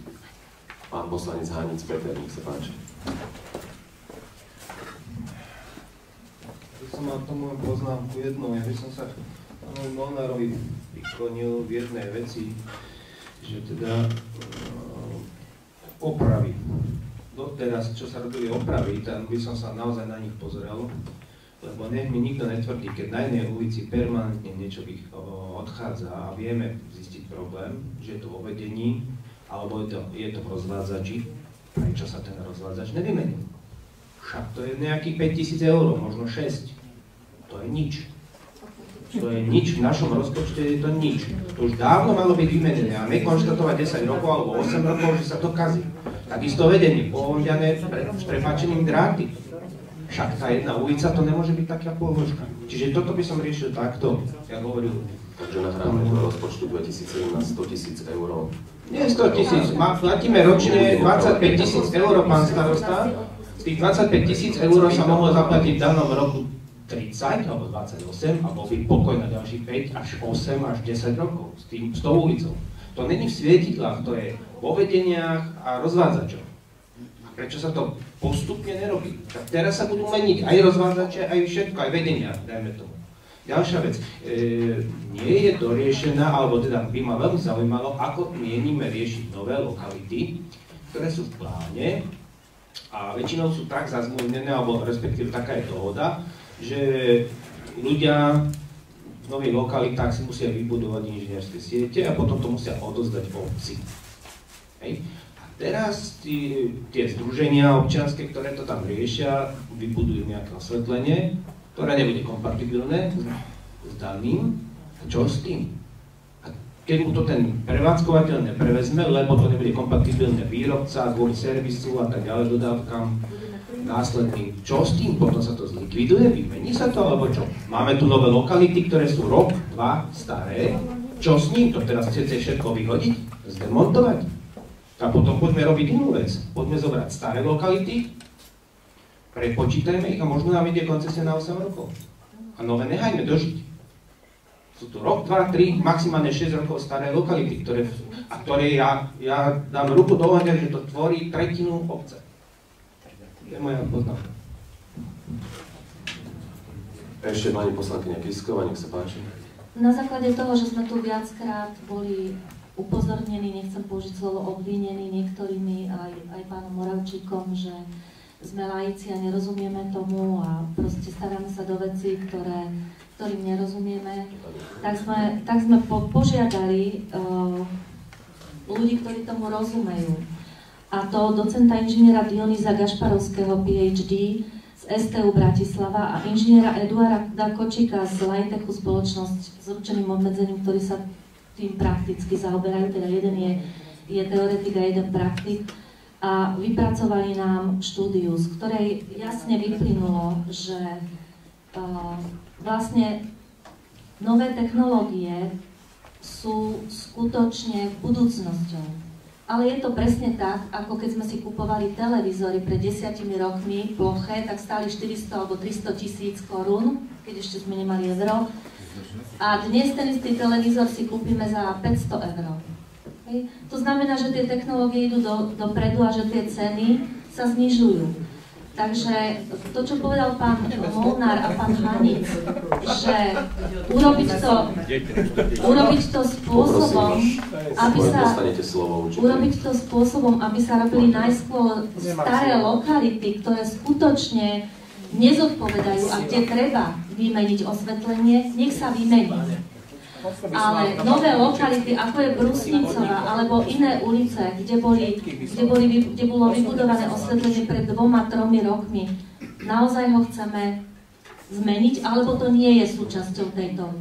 Pán poslanec Hanic Peter, nech sa páči. Ja som mal tomu poznámku jednu, ja by som sa pánovi Molnárovi priklonil v jednej veci, že teda opravy. Doteraz, čo sa robili opravy, tam by som sa naozaj na nich pozrel, lebo nech mi nikto netvrdí, keď na jednej ulici permanentne niečo odchádza a vieme zistiť problém, že je to vo vedení, alebo je to v rozvádzači, prečo sa ten rozvádzač nevymenil. Však to je nejakých 5 000 eur, možno 6. To je nič. To je nič, v našom rozpočte je to nič. To už dávno malo byť vymenené a nekonštatovať 10 rokov alebo 8 rokov, že sa to kazí. Takisto vedenie, povoľané prepáčením dráty. Však tá jedna ulica, to nemôže byť taká položka. Čiže toto by som riešil takto, ja hovoril. Takže nahráme do rozpočtu 2017 100 000 eur. Nie 100 000, platíme ročne 25 000 eur, pán starosta. Z tých 25 000 eur sa mohlo zaplatiť v danom roku 30 alebo 28 a bol by pokoj na ďalších 5 až 8 až 10 rokov s tou ulicou. To není v svietidlách, to je vo vedeniach a rozvádzačoch. A prečo sa to postupne nerobí? Tak teraz sa budú meniť aj rozvádzače, aj všetko, aj vedenia, dajme tomu. Ďalšia vec, nie je doriešená, alebo teda by ma veľmi zaujímalo, ako mienime riešiť nové lokality, ktoré sú v pláne a väčšinou sú tak zazmluvnené, alebo respektíve taká je dohoda, že ľudia v nových lokalitách si musia vybudovať inžinierské siete a potom to musia odozdať obci. Hej. A teraz tie združenia občianske, ktoré to tam riešia, vybudujú nejaké osvetlenie, ktoré nebude kompatibilné s daným. A čo s tým? A keď mu to ten prevádzkovateľ neprevezme, lebo to nebude kompatibilné výrobca, kvôli servisu a tak ďalej, dodávkam následným. Čo s tým? Potom sa to zlikviduje, vymení sa to, alebo čo? Máme tu nové lokality, ktoré sú rok, 2 staré. Čo s ním? To teraz chcete všetko vyhodiť? Zdemontovať? A potom poďme robiť inú vec. Poďme zobrať staré lokality, prepočítajme ich a možno nám ide koncesia na 8 rokov. A nové nechajme dožiť. Sú tu rok, 2, 3, maximálne 6 rokov staré lokality, ktoré ja dám ruku do ohňa, že to tvorí tretinu obce. To je moja poznámka. Ešte pani poslankyňa Kisková, nech sa páči. Na základe toho, že sme tu viackrát boli upozornení, nechcem použiť slovo obvinení niektorými, aj pánom Moravčíkom, že sme laici a nerozumieme tomu a proste staráme sa do vecí, ktorým nerozumieme, tak sme požiadali ľudí, ktorí tomu rozumejú. A to docenta inžiniera Dionýza Gašparovského, PhD, z STU Bratislava a inžiniera Eduarda Kočíka z Lajtechu spoločnosť s určeným obmedzením, ktorí sa tým prakticky zaoberajú, teda jeden je teoretik a jeden praktik. A vypracovali nám štúdiu, z ktorej jasne vyplynulo, že vlastne nové technológie sú skutočne budúcnosťou. Ale je to presne tak, ako keď sme si kupovali televízory pred 10 rokmi ploché, tak stáli 400 alebo 300 000 korún, keď ešte sme nemali euro. A dnes ten istý televízor si kúpime za 500 eur. To znamená, že tie technológie idú dopredu a že tie ceny sa znižujú. Takže to, čo povedal pán Molnár a pán Hanic, že urobiť to spôsobom, aby sa robili najskôr staré lokality, ktoré skutočne nezodpovedajú a kde treba vymeniť osvetlenie, nech sa vymení. Ale nové lokality, ako je Brusnicová, alebo iné ulice, kde bolo vybudované osvetlenie pred 2-3 rokmi, naozaj ho chceme zmeniť, alebo to nie je súčasťou tejto?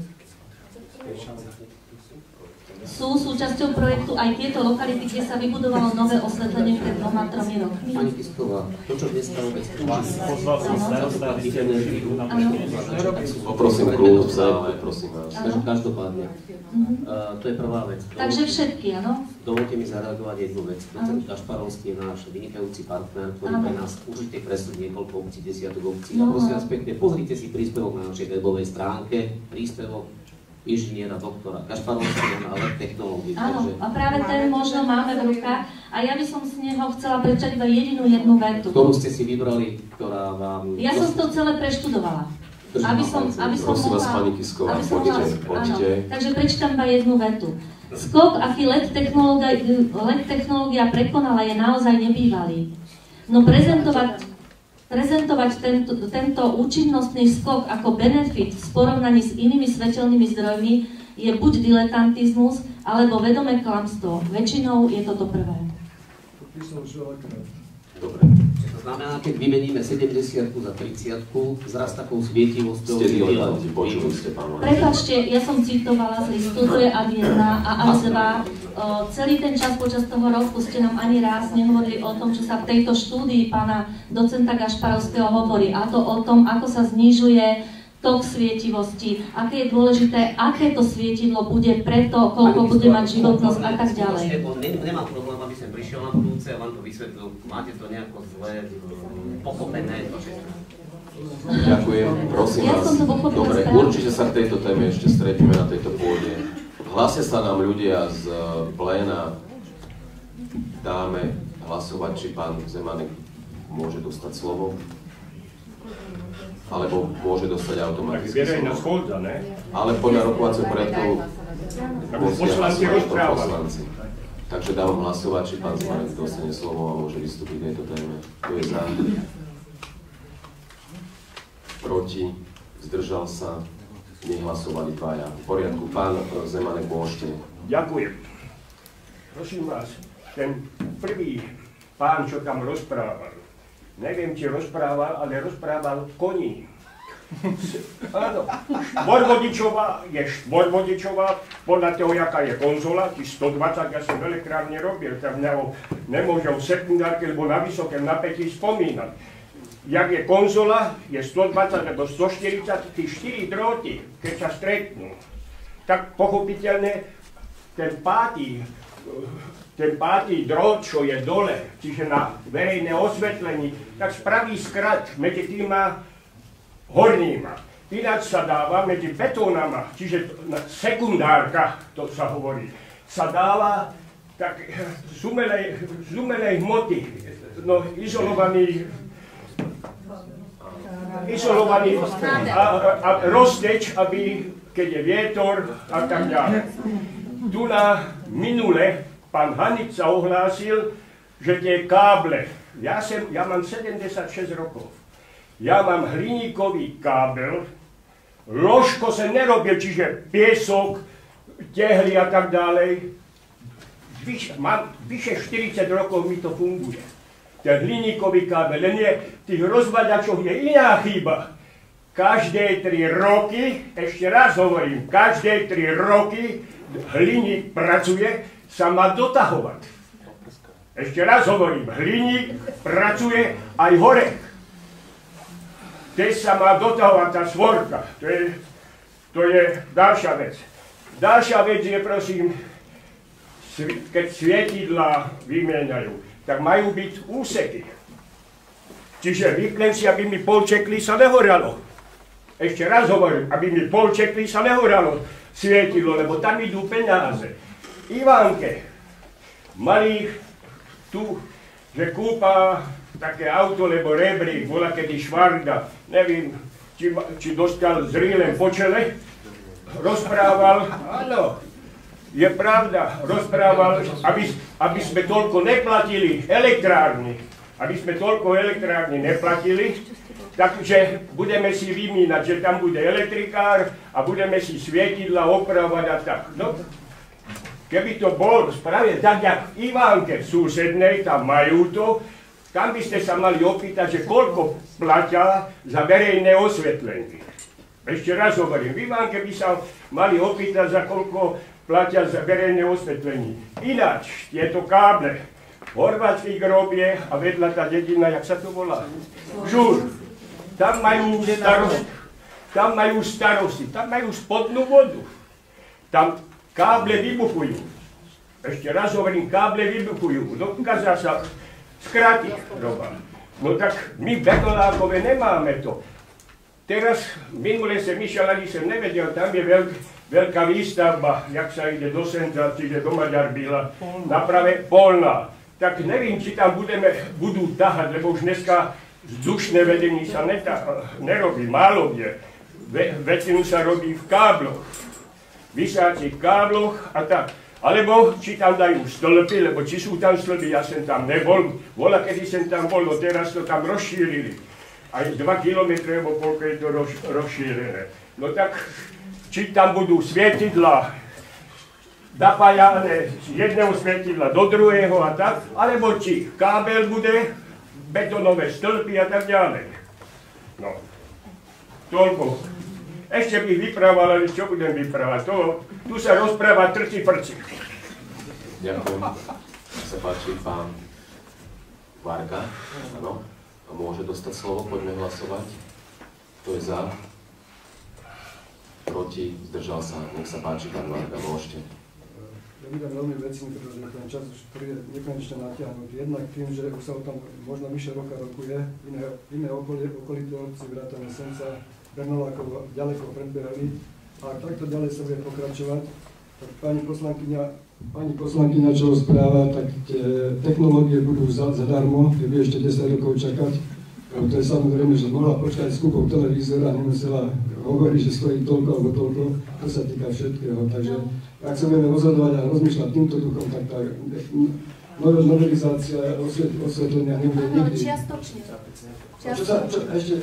Sú súčasťou projektu aj tieto lokality, kde sa vybudovalo nové osvetlenie pred 2-3 rokmi? Pani Kisková, to, čo dneska vôbec poprosím kľud v sále, prosím vás. Každopádne, to je prvá vec. Takže všetky, áno? Dovolte mi zareagovať jednu vec. Docent Kašparovský je náš vynikajúci partner, ktorý pre nás určite kreslí niekoľko obcí, desiatok obcí. A prosím vás pekne, pozrite si príspevok na našej webovej stránke, príspevok inžiniera, doktora Kašparovského na LED technológií. Áno, a práve ten možno máme v rukách a ja by som z neho chcela prečítať iba jednu vetu. Ktorú ste si vybrali, ktorá vám... Ja som to celé preštudovala. Aby som prosím vás, pani Kisková, poďte. Takže prečítam iba jednu vetu. Skok, aký LED technológia prekonala, je naozaj nebývalý. No prezentovať tento účinnostný skok ako benefit v porovnaní s inými svetelnými zdrojmi je buď diletantizmus, alebo vedomé klamstvo. Väčšinou je toto prvé. Dobre. To znamená, keď vymeníme 70 za 30, zraz takou svietivosťou... Ste diletanti, počuli ste, pán Lani. Prepáčte, ja som citovala z listu, to je A1 a A2. Celý ten čas počas toho roku ste nám ani raz nehovorili o tom, čo sa v tejto štúdii pána docenta Kašparovského hovorí. A to o tom, ako sa znižuje tok svietivosti, aké je dôležité, aké to svietidlo bude preto, koľko bude mať životnosť a tak ďalej. Nemám problém, aby som prišiel na budúce a vám to vysvetlil. Máte to nejako zle pochopené. Ďakujem, prosím vás. Dobre, určite sa k tejto téme ešte stretneme na tejto pôde. Hlásia sa nám ľudia z pléna. Dáme hlasovať, či pán Zemanek môže dostať slovo. Alebo môže dostať automaticky slovo. Ale podľa rokovacieho poriadku musia hlasovať poslanci. Takže dávam hlasovať, či pán Zemanek dostane slovo a môže vystúpiť v tejto téme. Kto je za? Proti? Zdržal sa? Nehlasovali dvaja. V poriadku. Pán Zemanek, môžete. Ďakujem. Prosím vás, ten prvý pán, čo tam rozprával, neviem, či rozprával, ale rozprával koní. Áno, štvorvodičová je štvorvodičová, podľa toho, jaká je konzola, tí 120, ja som veľakrát nerobil, tak nemôžem v sekundárke, lebo na vysoké napätí spomínať. Jak je konzola, je 120 alebo 140, tí 4 dróty, keď sa stretnú, tak pochopiteľne ten pátý drôt, čo je dole, čiže na verejné osvetlení, tak spraví skrat medzi týma hornýma. Ináč sa dáva medzi betónama, čiže sekundárka, to sa hovorí, sa dáva tak z umelej hmoty, no izolovaný a rozteč, aby, keď je vietor a tak ďalej. Tu na minule pán Hanic sa ohlásil, že tie káble, ja mám 76 rokov, ja mám hliníkový kábel, ložko sa nerobil, čiže piesok, tehly a tak ďalej. Mám vyše 40 rokov mi to funguje. Ten hliníkový kábel, len je v tých rozvaďačoch je iná chyba. Každé 3 roky, ešte raz hovorím, každé 3 roky hliník pracuje, sa má dotahovať. Ešte raz hovorím, hliník pracuje aj hore. Teď sa má dotahovať tá svorka. To je ďalšia vec. Ďalšia vec je, prosím, keď svietidlá vymieňajú, tak majú byť úseky. Čiže vypnem si, aby mi polčekli sa nehoralo. Ešte raz hovorím, aby mi polčekli sa nehoralo svietidlo, lebo tam idú peniaze. Ivánke, malých tu, že kúpa také auto, lebo rebrík, bola kedy Švarda, neviem, či dostal s rýlem po čele, rozprával, áno, je pravda, rozprával, aby sme toľko neplatili elektrárny, takže budeme si vymínať, že tam bude elektrikár a budeme si svietidla opravovať a tak. No, keby to bol spravil tak, jak v Ivánke v susednej, tam majú to, tam by ste sa mali opýtať, že koľko platia za verejné osvetlenie. Ešte raz hovorím, v Ivánke by sa mali opýtať, za koľko platia za verejné osvetlenie. Ináč, tieto káble, Horvátsky grobie a vedľa tá dedina, jak sa to volá? Žur. Tam majú starosti, tam majú spodnú vodu. Tam káble vybuchujú. Ešte raz hovorím, káble vybuchujú. Dokáža sa skrátiť roba. No tak my v Bernolákove nemáme to. Teraz, minule sem išiel, ani som nevedel, tam je veľká výstavba, jak sa ide do Senca, čiže do Maďarbíla, naprave Polná. Tak neviem, či tam budú tahať, lebo už dneska vzdušné vedenie sa nerobí, málo kde. Väčšinu sa robí v kábloch, vysácich kábloch a tak. Alebo či tam dajú stĺpy, lebo či sú tam stĺpy, ja som tam nebol, voľa kedy som tam bol, no teraz to tam rozšírili. Aj 2 kilometre, alebo koľko je to rozšírené. No tak, či tam budú svietidla, napájané z jedného svietidla do druhého a tak, alebo či kábel bude, betonové stĺpy a tak ďalej. No, toľko. Ešte bych vyprával, ale čo budem vyprávať? Tu sa rozpráva trci-frci. Ďakujem. Sa páči pán Varga. Áno. A môže dostať slovo, poďme hlasovať. Kto je za? Proti? Zdržal sa? Nech sa páči, pán Varga, môžete. Ja budem veľmi vecný, pretože ten čas už je nekonečne natiahnutý. Jednak tým, že už sa o tom možno vyše roka rokuje, iné okolité obci, vrátane Senca, Bernolákov ďaleko predbehli. A ak takto ďalej sa bude pokračovať, tak pani poslankyňa, čo správa, tak tie technológie budú zadarmo, keď bude ešte 10 rokov čakať. To je samozrejme, že mohla počkať s kúpou televízora a nemusela hovoriť, že stojí toľko alebo toľko. To sa týka všetkého. Takže ak sa budeme rozhodovať a rozmýšľať týmto duchom, tak tá novelizácia osvetlenia nebude nikdy. Čiastočne. Ešte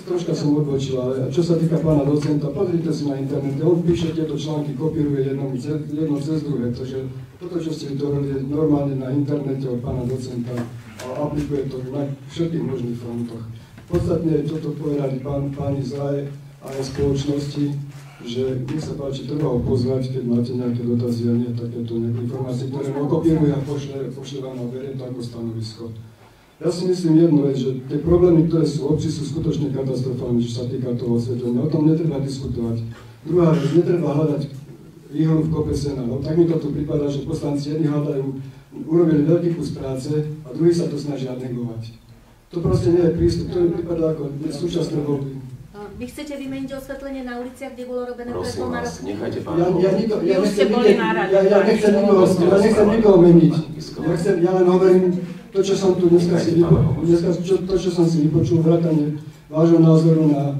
troška som odbočil, ale čo sa týka pána docenta, pozrite si na internete, on píše tieto články, kopíruje jedno cez druhé, takže toto, čo ste vytvorili normálne na internete od pána docenta a aplikuje to na všetkých možných frontoch. Podstatne toto povedali páni z RAE a aj spoločnosti, že nech sa páči, treba ho pozvať, keď máte nejaké dotazy a nie takéto informácie, ktoré ho kopíruje a pošle vám a berie to ako stanovisko. Ja si myslím jednu vec, že tie problémy, ktoré sú v obci, sú skutočne katastrofálne, čo sa týka toho osvetlenia. O tom netreba diskutovať. Druhá vec, netreba hľadať výhodu v kope sena. No, tak mi to tu prípada, že poslanci jedni hľadajú, urobili veľký kus práce a druhí sa to snažia negovať. To proste nie je prístup, to mi prípada ako súčasné voľby. Vy chcete vymeniť osvetlenie na uliciach, kde bolo robené pred 2 rokmi? Nechajte pána. Ja nechcem nikoho meniť. Ja len hovorím to, čo som tu dneska si vypočul, vrátane vášho názoru na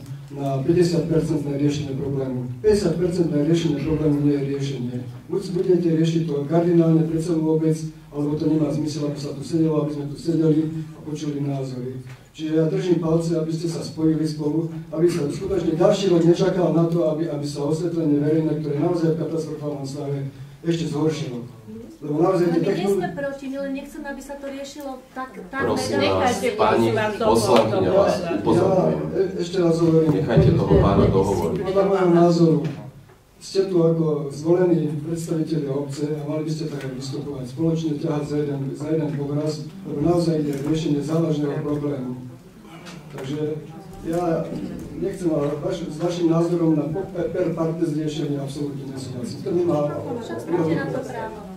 50% riešenie problému. 50% riešenie problému nie je riešenie. Buď budete riešiť to kardinálne pre celú obec, alebo to nemá zmysel, aby sa tu sedelo, aby sme tu sedeli a počuli názory. Čiže ja držím palce, aby ste sa spojili spolu, aby sa skutočne ďalší rok nečakal na to, aby sa osvetlenie verejné, ktoré je naozaj v katastrofálnom stave, ešte zhoršilo. Lebo naozaj my nie sme proti, my len nechceme, aby sa to riešilo tak prosím vás, pani poslankyňa vás upozorňujem. Ešte raz hovorím. Nechajte toho pána dohovoriť. Podľa môjho názoru ste tu ako zvolení predstavitelia obce a mali by ste tak aj vystupovať. Spoločne ťahať za jeden povraz, lebo naozaj ide riešenie závažného problému. Takže ja nechcem, ale s vašim názorom na per partes riešenie absolútne nesúhlasím. To nemá... Však máte na to právo.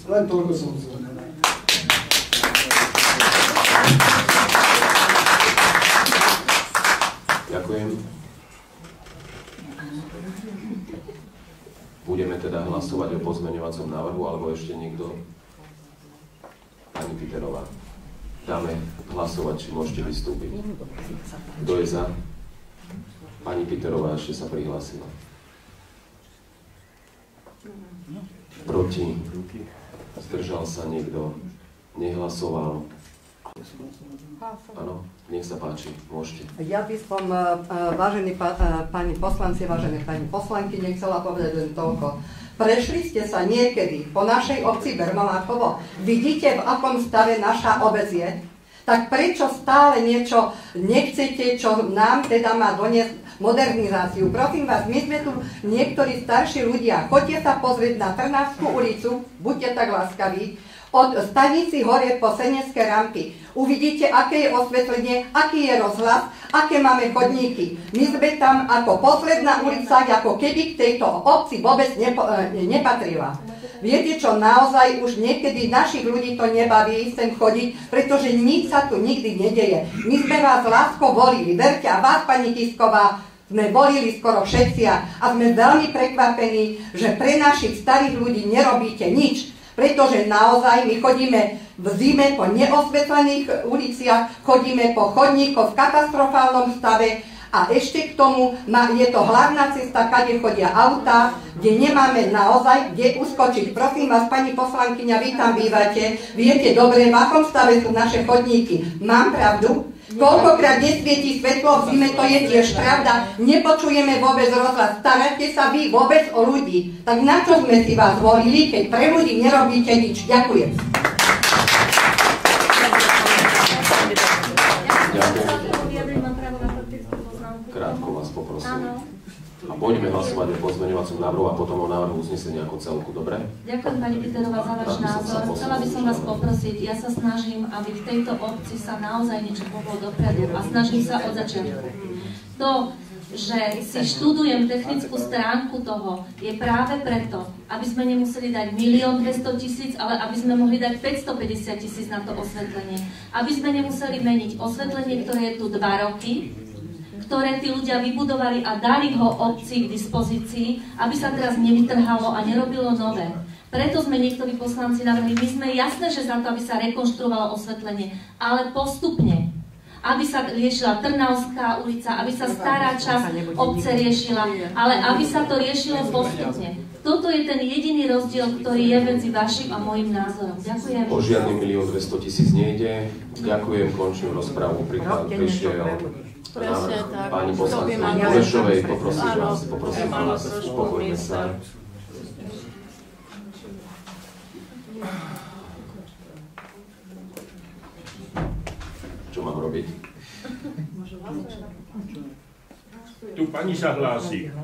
Len toľko som chcel. Ďakujem. Budeme teda hlasovať o pozmeňovacom návrhu, alebo ešte niekto? Pani pani Piterová. Dáme hlasovať, či môžete vystúpiť. Kto je za? Pani Piterová ešte sa prihlásila. Proti? Zdržal sa niekto? Nehlasoval? Áno, nech sa páči, môžete. Ja by som, vážení pani poslanci, vážené pani poslanky, nechcela povedať len toľko. Prešli ste sa niekedy po našej obci Bernolákovo? Vidíte, v akom stave naša obec je? Tak prečo stále niečo nechcete, čo nám teda má doniesť modernizáciu? Prosím vás, my sme tu niektorí starší ľudia. Choďte sa pozrieť na Trnavskú ulicu, buďte tak láskaví, od stanici hore po Senecké rampy. Uvidíte, aké je osvetlenie, aký je rozhlas, aké máme chodníky. My sme tam ako posledná ulica, ako keby k tejto obci vôbec nepatrila. Viete čo, naozaj už niekedy našich ľudí to nebaví sem chodiť, pretože nič sa tu nikdy nedeje. My sme vás lásko volili, verte, a vás, pani Kisková, sme volili skoro všetci a sme veľmi prekvapení, že pre našich starých ľudí nerobíte nič. Pretože naozaj my chodíme v zime po neosvetlených uliciach, chodíme po chodníkoch v katastrofálnom stave a ešte k tomu je to hlavná cesta, kade chodia autá, kde nemáme naozaj kde uskočiť. Prosím vás, pani poslankyňa, vy tam bývate, viete dobre, v akom stave sú naše chodníky. Mám pravdu? Koľkokrát nesvietí svetlo, v zime to je tiež pravda, nepočujeme vôbec rozhlas, staráte sa vy vôbec o ľudí. Tak na čo sme si vás volili, keď pre ľudí nerobíte nič? Ďakujem. Krátko vás poprosím. A poďme hlasovať o pozmeňovacom návrhu a potom o návrhu uznesenia ako celku, dobre? Ďakujem, pani Piterová, za váš názor. Chcela by som vás poprosiť, ja sa snažím, aby v tejto obci sa naozaj niečo pohlo dopredu a snažím sa od začiatku. To, že si študujem technickú stránku toho, je práve preto, aby sme nemuseli dať 1 200 000, ale aby sme mohli dať 550 000 na to osvetlenie. Aby sme nemuseli meniť osvetlenie, ktoré je tu 2 roky, ktoré tí ľudia vybudovali a dali ho obci k dispozícii, aby sa teraz nevytrhalo a nerobilo nové. Preto sme niektorí poslanci navrhli, my sme jasné, že za to, aby sa rekonštruovalo osvetlenie, ale postupne. Aby sa riešila Trnavská ulica, aby sa stará časť obce riešila, ale aby sa to riešilo postupne. Toto je ten jediný rozdiel, ktorý je medzi vašim a môjim názorom. Ďakujem. O žiadny 1 200 000 nejde. Ďakujem, končím rozpravu. Prišiel pani poslankyni Burešovej, poprosím vás, uspokojme sa. Čo mám robiť? Tu pani sa hlási.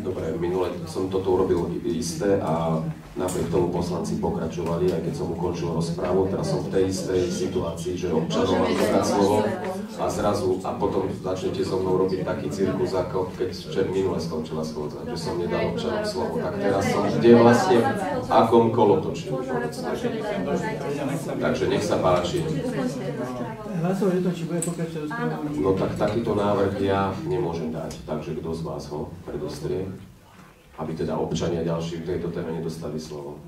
Dobre, minule som toto urobil isté a napriek tomu poslanci pokračovali, aj keď som ukončil rozprávu. Teraz som v tej istej situácii, že občanom mám dať slovo a zrazu, a potom začnete so mnou robiť taký cirkus, ako keď minule skončila schôdza, že som nedal občanom slovo. Tak teraz som kde vlastne v akom kolotočí. Takže nech sa páči. No tak takýto návrh ja nemôžem dať, takže kto z vás ho predostrie? Aby teda občania ďalší v tejto téme nedostali slovo.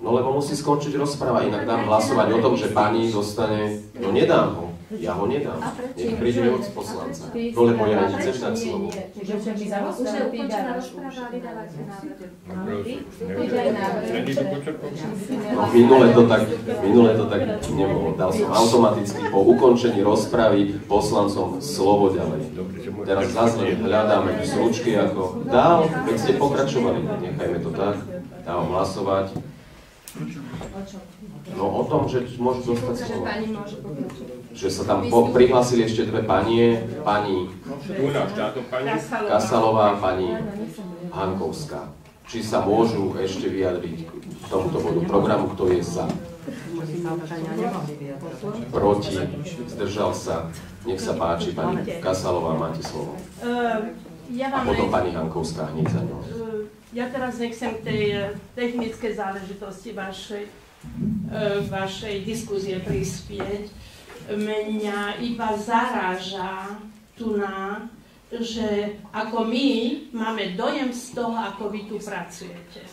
No lebo musí skončiť rozpráva, inak dám hlasovať o tom, že pani dostane... No nedám ho, ja ho nedám. Nech príde od poslanca. No lebo ja nechcem dať slovo. Už je ukončená rozpráva, vydávate No minule to tak nebolo. Dal som automaticky po ukončení rozpravy poslancom slovo ďalej. Teraz zase hľadáme zručky ako dál, keď ste pokračovali. Nechajme to tak, dávam hlasovať. No o tom, že môžu dostať slovo. Že sa tam prihlásili ešte dve panie, pani Kasalová a pani Hankovská. Či sa môžu ešte vyjadriť k tomuto bodu programu, kto je za. Proti, zdržal sa. Nech sa páči, pani Kasalová, máte slovo. A potom pani Hankovská hneď za ňou. Ja teraz nechcem tej technické záležitosti vašej diskuzie prispieť. Mňa iba zaráža že ako my máme dojem z toho, ako vy tu pracujete.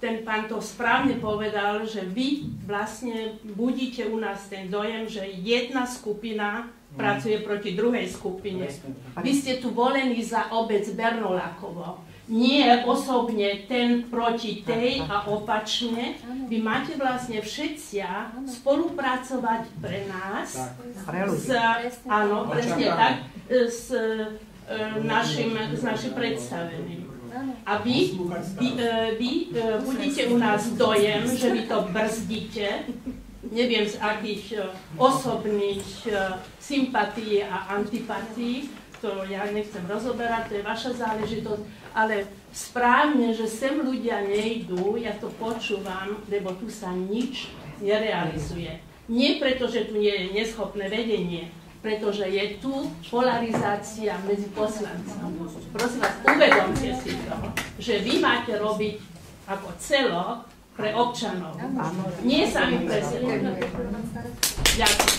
ten pán to správne povedal, že vy vlastne budíte u nás ten dojem, že jedna skupina pracuje proti druhej skupine. Vy ste tu volení za obec Bernolákovo. Nie osobne ten proti tej a opačne. Vy máte vlastne všetci spolupracovať pre nás. Áno, presne tak, s našim predstaveným. A vy budete u nás dojem, že vy to brzdíte, neviem z akých osobných sympatí a antipatí, to ja nechcem rozoberať, to je vaša záležitosť, ale správne, že sem ľudia nejdú, ja to počúvam, lebo tu sa nič nerealizuje. Nie preto, že tu nie je neschopné vedenie, pretože je tu polarizácia medzi poslancami. Prosím vás, uvedomte si to, že vy máte robiť ako celok pre občanov. Nie sami pre seba. Ďakujem.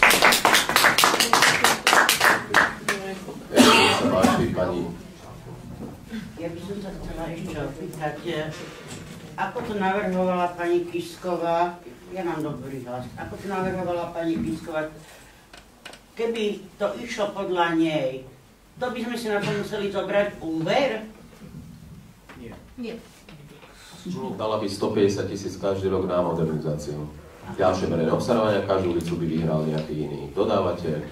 Ja by som sa chcela ešte opýtať, ako to navrhovala pani Kišková, ja mám dobrý hlas, ako to navrhovala pani Kišková, keby to išlo podľa nej, to by sme si na to museli zobrať úver? Nie. Dala by 150 000 každý rok na modernizáciu. Ďalšie verejné obstarávania, každú ulicu by vyhral nejaký iný dodávateľ,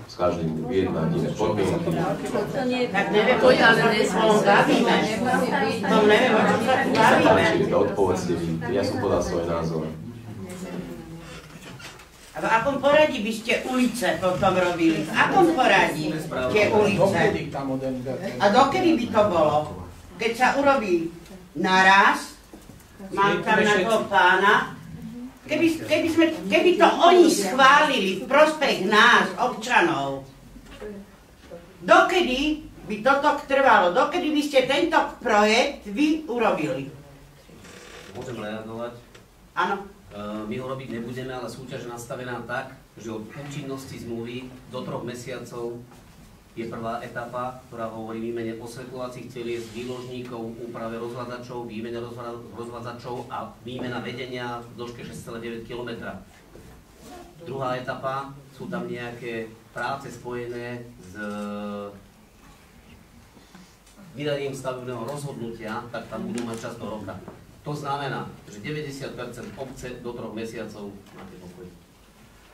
s každým vyjednať iné podmienky. Tak neviem, to ja ale bavíme. To neviem, o čom sa tu bavíme. Odpovedzte vy, ja som podal svoj názor. A v akom poradí by ste ulice potom robili? V akom poradí tie ulice? A dokedy by to bolo? Keď sa urobí naraz, mám tam na toho pána, keby to oni schválili v prospech nás, občanov, dokedy by toto trvalo? Dokedy by ste tento projekt vy urobili? Môžem reagovať? Áno. My ho robiť nebudeme, ale súťaž je nastavená tak, že od účinnosti zmluvy do 3 mesiacov je prvá etapa, ktorá hovorí výmene osvetľovacích celies, výložníkov, úprave rozvádzačov, výmene rozvádzačov a výmena vedenia v dĺžke 6,9 km. Druhá etapa, sú tam nejaké práce spojené s vydaním stavebného rozhodnutia, tak tam budú mať čas do roka. To znamená, že 90% obce do 3 mesiacov máte pokoj.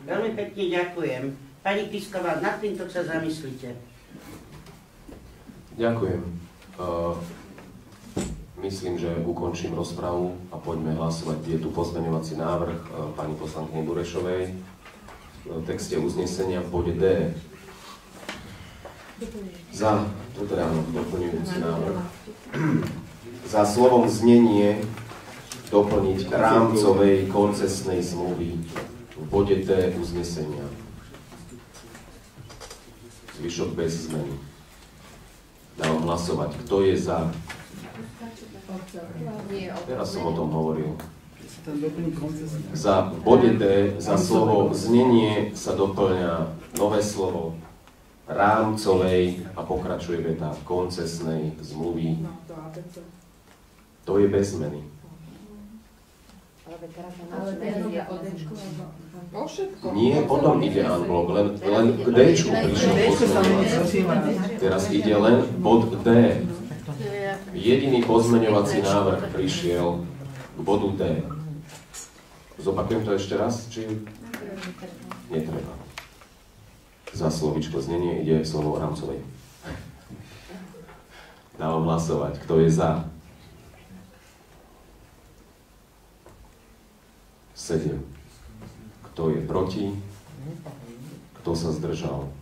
Veľmi pekne ďakujem. Pani Kišková, nad týmto sa zamyslíte. Ďakujem. Myslím, že ukončím rozpravu a poďme hlasovať. Je tu pozmeňovací návrh pani poslankyne Burešovej v texte uznesenia v bode D. Za, toto je áno, doplňujúci návrh. Za slovom znenie doplniť rámcovej koncesnej zmluvy v bode D uznesenia. Zvyšok bez zmeny. Dávam hlasovať. Kto je za? Teraz som o tom hovoril. Za bode D, za slovo znenie sa doplňa nové slovo rámcovej a pokračuje veta koncesnej zmluvy. To je bez zmeny. Nie, potom ide unblock, len k D-čku prišiel pozmeňovací. Teraz ide len bod D. Jediný pozmeňovací návrh prišiel k bodu D. Zopakujem to ešte raz, či netreba. Za slovičko znenie ide slovo rámcovej. Dávam hlasovať. Kto je za? 7. Kto je proti? Kto sa zdržal?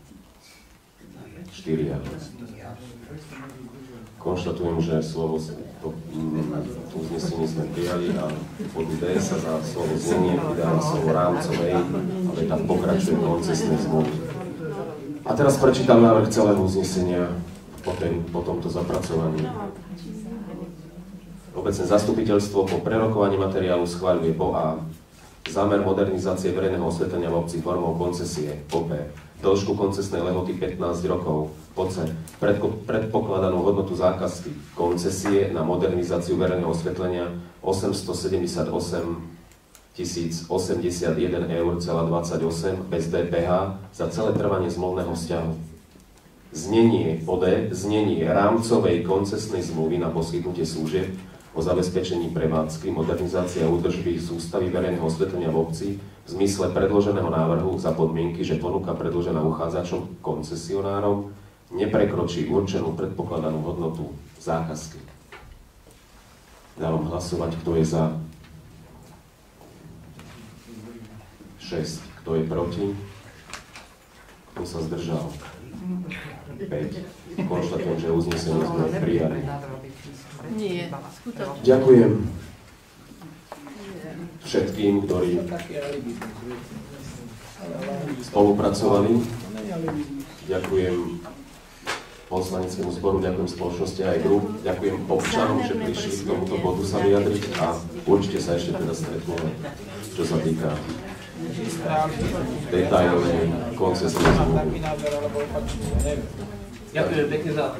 4. Konštatujem, že slovo uznesenie sme prijali a v bodu D sa za slovo znenie pridáva slovo rámcovej a veta pokračuje koncesnej zmluvy. A teraz prečítam návrh celého uznesenia po tomto zapracovaní. Obecné zastupiteľstvo po prerokovaní materiálu schváľuje po A. Zámer modernizácie verejného osvetlenia v obci formou koncesie, po B. Dĺžku koncesnej lehoty 15 rokov, Pod C. Predpokladanú hodnotu zákazky koncesie na modernizáciu verejného osvetlenia 878 081,28 € bez DPH za celé trvanie zmluvného vzťahu. Znenie znenie rámcovej koncesnej zmluvy na poskytnutie služieb o zabezpečení prevádzky, modernizácie a údržby sústavy verejného osvetlenia v obci v zmysle predloženého návrhu za podmienky, že ponuka predložená uchádzačom koncesionárom neprekročí určenú predpokladanú hodnotu zákazky. Dávam hlasovať, kto je za. 6. Kto je proti? Kto sa zdržal? 5. Konštatujem, že uznesenie sme prijali. Nie, skutočne. Ďakujem všetkým, ktorí spolupracovali. Ďakujem poslaneckému zboru, ďakujem spoločnosti aj grup, ďakujem občanom, že prišli k tomuto bodu sa vyjadriť a určite sa ešte teda stretneme, čo sa týka detailnej koncesnej zmluvy. Ďakujem pekne za...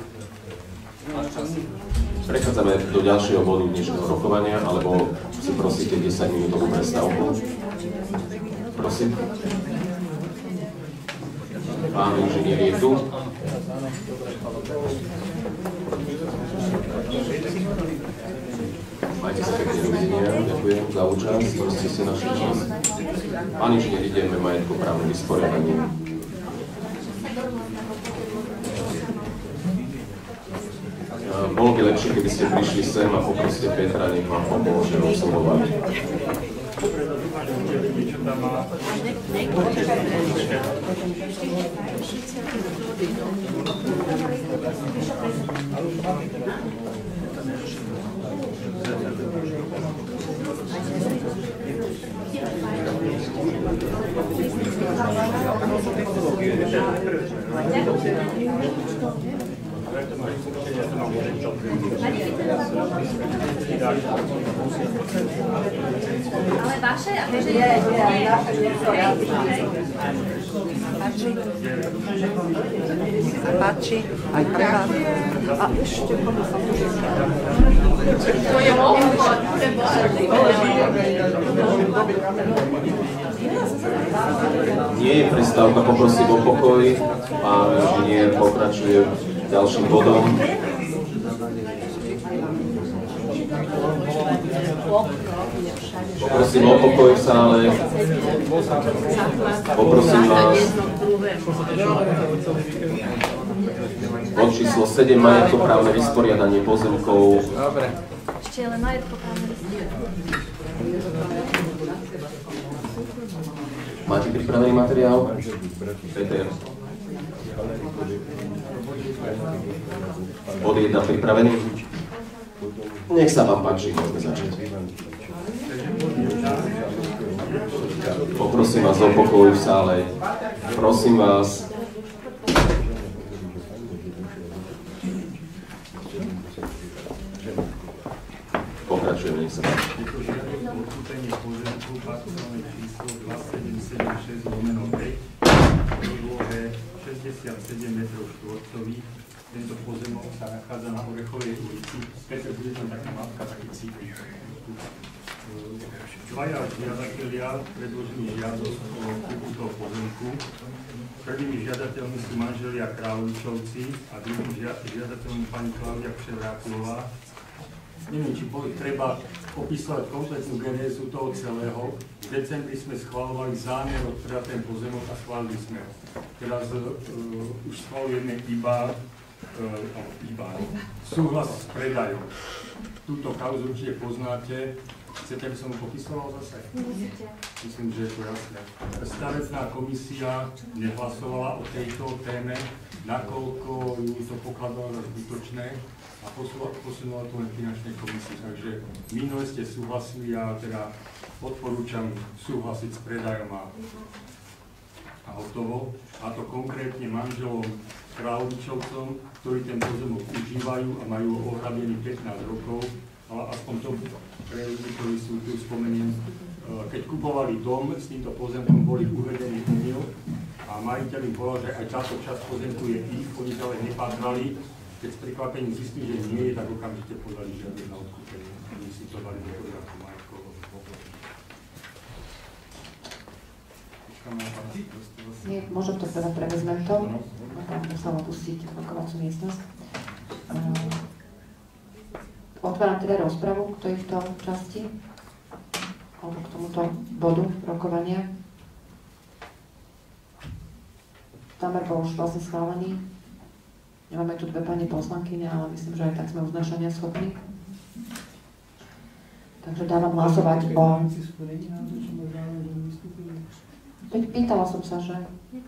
Prechádzame do ďalšieho bodu dnešného rokovania, alebo si prosíte 10-minútovú prestávku. Prosím. Pán inžinier je tu. Majte sa pekne, dovidenia. Ďakujem za účasť, že ste si našli čas. Pán inžinier, ideme majetkoprávne vysporiadanie. Bolo by lepšie, keby ste prišli sem a poprosíte Petra, nech vám pomôže obsluhovať. Ale vaše a vaše je páči aj pre vás. A ešte to je obchod. Nie je prestávka, poprosím o pokoj. Pán inžinier pokračuje ďalším bodom. Poprosím o pokoj v sále. Poprosím vás. Bod číslo 7, majetkoprávne vysporiadanie pozemkov. Dobre. Ešte len majetkoprávne vysporiadanie. Máte pripravený materiál? Peter. Bod 1 pripravený? Nech sa vám páči, môžeme začať. Poprosím vás o pokoj v sále. Prosím vás. Pokračujeme, nech sa páči. Výlohe 67 metrov štvorcových. Tento pozemok sa nachádza na Orechovej ulici. Peter, bude tam taká mapka, taký cítik. Dvaja žiadatelia predložili žiadosť o kúpu toho pozemku. Prvými žiadateľmi sú manželia Králničovci a druhým žiadateľom pani Klaudia Převrátilová. Neviem, či treba opísať kompletnú genézu toho celého. V decembri sme schvalovali zámer odpredať ten pozemok a schválili sme ho. Teraz už schvalujeme iba súhlas s predajom. Túto kauzu určite poznáte. Chcete, aby som ho popísoval zase? Myslím, že je to jasné. Stavebná komisia nehlasovala o tejto téme, nakoľko ju to pokladalo za zbytočné a posunula to len finančnej komisii. Takže minule ste súhlasili a teda odporúčam súhlasiť s predajom a hotovo. A to konkrétne manželom Králničovcom, ktorí ten pozemok užívajú a majú ohradený 15 rokov, ale aspoň to pre ľudí, ktorí sú tu, spomeniem, keď kupovali dom, s týmto pozemkom boli uvedení omyl a majiteľ im povedal, že aj táto časť pozemku je ich, oni ďalej nepátrali. Keď s prekvapením zistili, že nie je, tak okamžite podali žiadne na odkúpenie. Oni si to dali do poriadku majetkovo. Môžem to teda prevezmem to. Musím opustiť rokovacú miestnosť. Otváram teda rozpravu k tejto časti, alebo k tomuto bodu rokovania. Zámer bol už vlastne schválený. Nemáme tu dve pani poslankyne, ale myslím, že aj tak sme uznášania schopní. Takže dávam hlasovať o... Pýtala som sa, že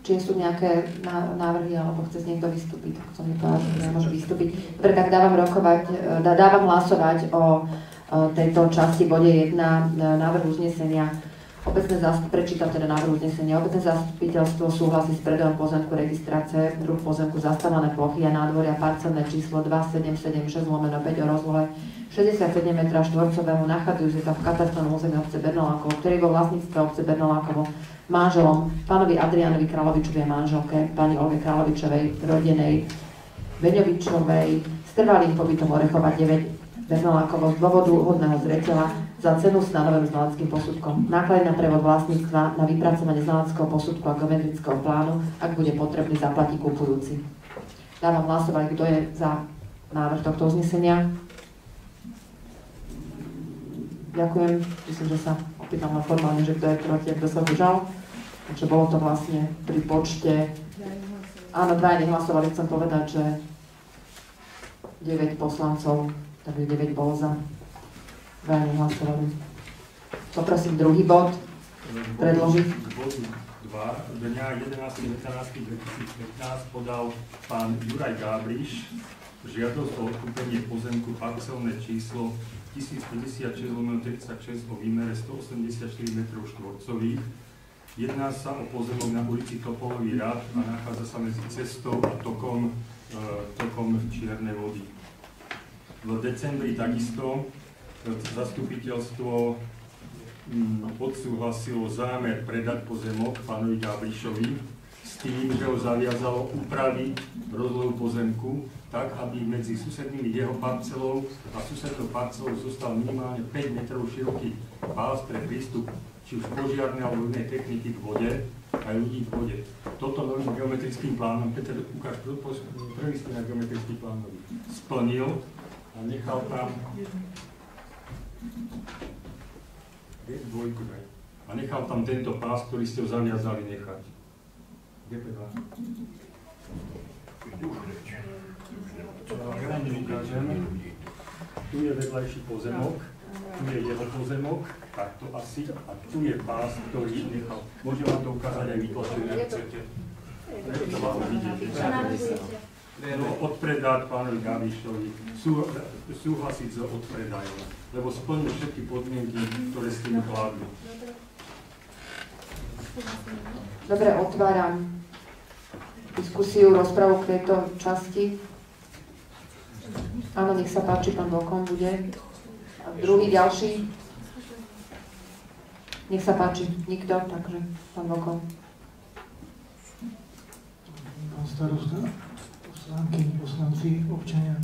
či sú nejaké návrhy, alebo chce niekto vystúpiť, tak som mi povedala, že nemôže vystúpiť. Dobre, tak dávam hlasovať o tejto časti bode 1 návrh uznesenia. Prečítam teda návrh uznesenia. Obecné zastupiteľstvo súhlasí s predajom pozemku registrácie, druh pozemku zastávané plochy a nádvoria parcelné číslo 2776/5 o rozlohe 67 m2, nachádzajúce sa v katastrálnom území obce Bernolákovo, ktorý vo vlastníctve obce Bernolákovo manželom pánovi Adrianovi Kráľovičovi a manželke pani Olge Kráľovičovej, rodenej Beňovičovej, s trvalým pobytom Orechova 9 Bernolákovo z dôvodu hodného zreteľa za cenu stanovenú znaleckým posudkom. Náklady na prevod vlastníctva na vypracovanie znaleckého posudku a geometrického plánu, ak bude potrebný, zaplatí kupujúci. Dávam hlasovať, kto je za návrh tohto uznesenia. Ďakujem. Myslím, že sa opýtam na formálne, že kto je proti a kto sa zdržal. Takže bolo to vlastne pri počte... Áno, dvaja nehlasovali, chcem povedať, že 9 poslancov, takže 9 bolo za. Dvaja nehlasovali. Poprosím druhý bod predložiť. K bodu 2 dňa 11.11.2015 podal pán Juraj Gábriš žiadosť o odkúpenie pozemku parcelné číslo 1056/36 o výmere 184 m2. Jedná sa o pozemok na ulici Topolový rad a nachádza sa medzi cestou a tokom Čiernej vody. V decembri takisto zastupiteľstvo odsúhlasilo zámer predať pozemok pánovi Gábrišovi s tým, že ho zaviazalo upraviť rozlohu pozemku tak, aby medzi susednými jeho parcelou a susednou parcelou zostal minimálne 5 metrov široký pás pre prístup či už požiarnej alebo inej techniky k vode aj ľudí v vode. Toto novým geometrickým plánom, Peter, ukáž prvý ste na geometrický plán splnil a nechal tam a nechal tam tento pás, ktorý ste ho zaviazali nechať. GP2. Ja vám ukážem. Tu je vedľajší pozemok, tu je jeho pozemok, takto asi, a tu je pás, ktorý nechal. Môžem vám to ukázať aj vytlačené, ak chcete. To vám vidíte. Odpredať pánovi Gábrišovi, súhlasiť s odpredajom, lebo splnil všetky podmienky, ktoré s tým kládli. Dobre, otváram diskusiu, rozpravu k tejto časti. Áno, nech sa páči, pán Vlkom bude. A druhý, ďalší. Nech sa páči, nikto, takže pán Vlkom. Pán starosta, poslanky, poslanci, občania.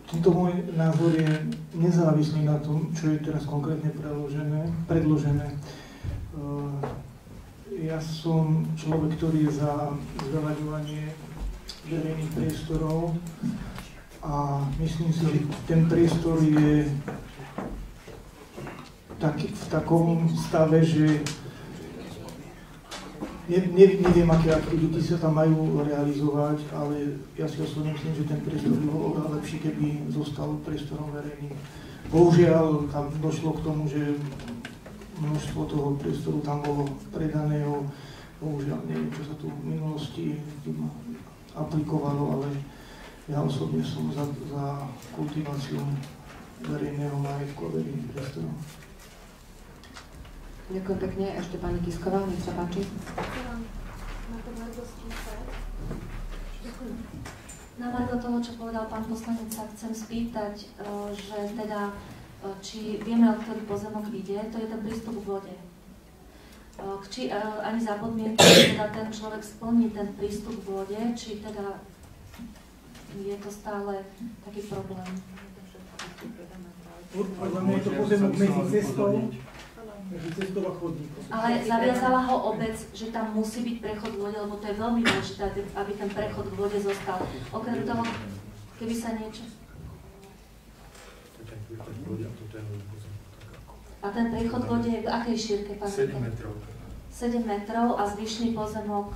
Tento môj názor je nezávislý na tom, čo je teraz konkrétne predložené. Ja som človek, ktorý je za zveľaďovanie verejných priestorov a myslím si, že ten priestor je v takom stave, že neviem, aké aktivity sa tam majú realizovať, ale ja si osobne myslím, že ten priestor by bol oveľa lepší, keby zostal priestorom verejným. Bohužiaľ, tam došlo k tomu, že množstvo toho priestoru tam bolo predaného. Bohužiaľ, neviem, čo sa tu v minulosti aplikovalo, ale ja osobne som za kultiváciu verejného majetku a verejných priestorov. Ďakujem pekne. Ešte pani Kisková, nech sa páči. Na margo toho, čo povedal pán poslanec, sa chcem spýtať, že teda či vieme, o ktorý pozemok ide, to je ten prístup k vode. Či ani za podmienky, teda ten človek splní ten prístup k vode, či teda je to stále taký problém. Je to pozemok medzi cestou a chodníkom. Ale zaviazala ho obec, že tam musí byť prechod k vode, lebo to je veľmi dôležité, aby ten prechod k vode zostal. Okrem toho, keby sa niečo... A ten prechod k vode je v akej šírke, pán? 7 metrov. 7 metrov a zvyšný pozemok...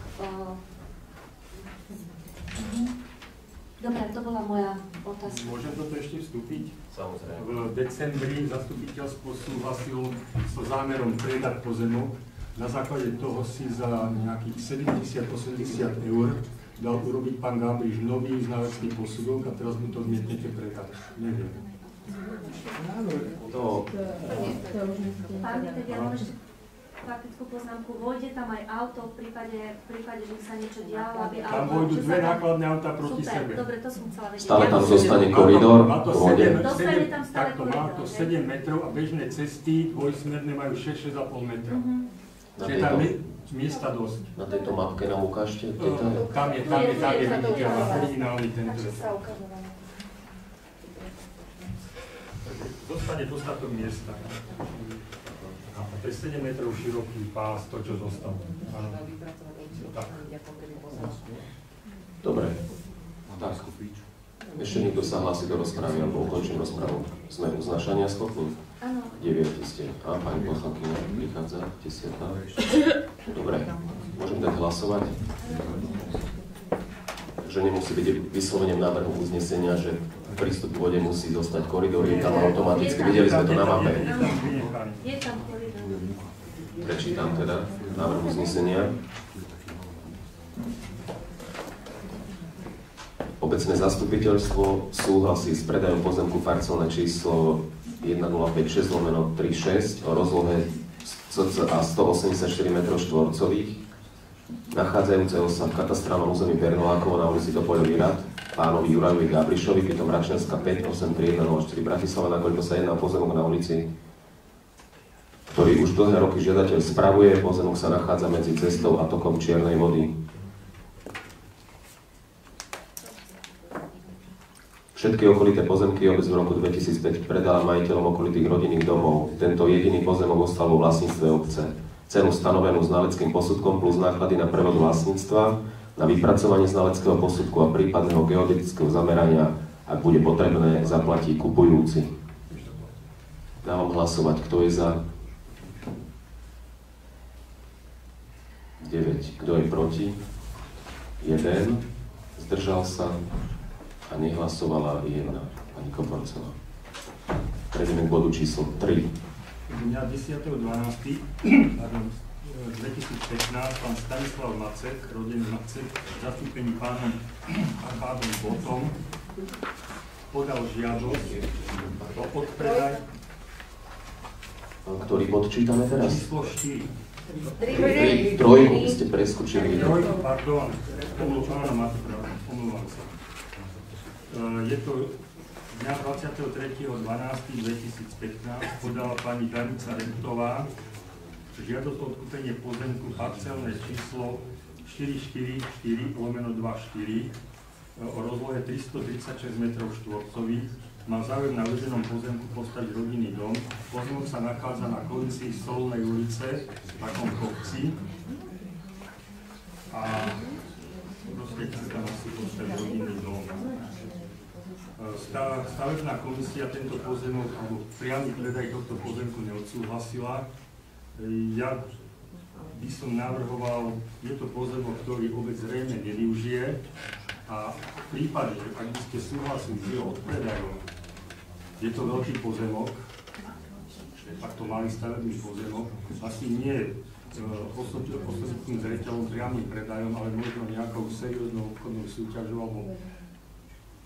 Dobre, to bola moja otázka. Môžem do toho ešte vstúpiť? Samozrejme. V decembri zastupiteľstvo súhlasilo so zámerom predať pozemok. Na základe toho si za nejakých 70-80 eur dal urobiť pán Gábriš nový znalecký posudok a teraz mu to zmietnete predať. Neviem. Pán, tak ja mám ešte faktickú poznámku. Vojde tam aj auto v prípade, že sa niečo dialo, aby auto... Tam vojdu dve nákladné autá proti sebe. Dobre, to som chcela vedieť. Stále tam zostane koridor. Má to 7 metrov a bežné cesty dvojsmerné majú 6,5 metra. Čiže tam je miesta dosť. Na tejto mapke nám ukážte? Tam je vidíte originálny tento. Dostane dostatok miesta. A to je 7 metrov široký pás, to čo zostalo. Dobre. Tak. Ešte niekto sa hlási do rozprávy, alebo ukončím rozprávu. Sme uznášania schopní? Áno. 9 ste. A pani poslankyňa prichádza, 10. Dobre. Môžem dať hlasovať? Že nemusí byť vyslovením návrhu uznesenia, že prístup k vode musí zostať koridor, je tam automaticky, videli sme to na mape. Je tam koridor. Prečítam teda návrh uznesenia. Obecné zastupiteľstvo súhlasí s predajom pozemku parcelné číslo 1056/36 o rozlohe cca 184 m2, nachádzajúceho sa v katastrálnom území Bernolákovo na ulici Topoľový rad, pánovi Jurajovi Gábrišovi, pritom Račenská 5, 83104 Bratislava, nakoľko sa jedná o pozemok na ulici, ktorý už dlhé roky žiadateľ spravuje. Pozemok sa nachádza medzi cestou a tokom Čiernej vody. Všetky okolité pozemky obec v roku 2005 predala majiteľom okolitých rodinných domov. Tento jediný pozemok ostal vo vlastníctve obce. Cenu stanovenú znaleckým posudkom plus náklady na prevod vlastníctva, na vypracovanie znaleckého posudku a prípadného geodetického zamerania, ak bude potrebné, zaplatí kupujúci. Dávam hlasovať, kto je za? 9. Kto je proti? 1. Zdržal sa? A nehlasovala 1. Pani Koforcová. Prejdeme k bodu číslo 3. Dňa 10.12.2015 pán Stanislav Macek, rodený Macek, zastúpený pánom Archádom Botom, podal žiadosť o odpredaj. Ktorý bod čítame teraz? Číslo 4. Trojku ste preskočili. Trojku, pardon. Omlúvam sa. Je to dňa 23.12.2015 podala pani Danica Rentová žiadosť o odkúpenie pozemku parcelné číslo 444/24 o rozlohe 336 m2. Má záujem na uvedenom pozemku postaviť rodinný dom. Pozemok sa nachádza na konci Solnej ulice, v takom kopci. A proste chce tam asi postaviť rodinný dom. Stavebná komisia tento pozemok, alebo priamy predaj tohto pozemku neodsúhlasila. Ja by som navrhoval, je to pozemok, ktorý obec zrejme nevyužije a v prípade, že ak by ste súhlasili s jeho odpredajom, je to veľký pozemok, takto malý stavebný pozemok, asi nie osobitým zreteľom priamým predajom, ale možno nejakou serióznou obchodnou súťažou alebo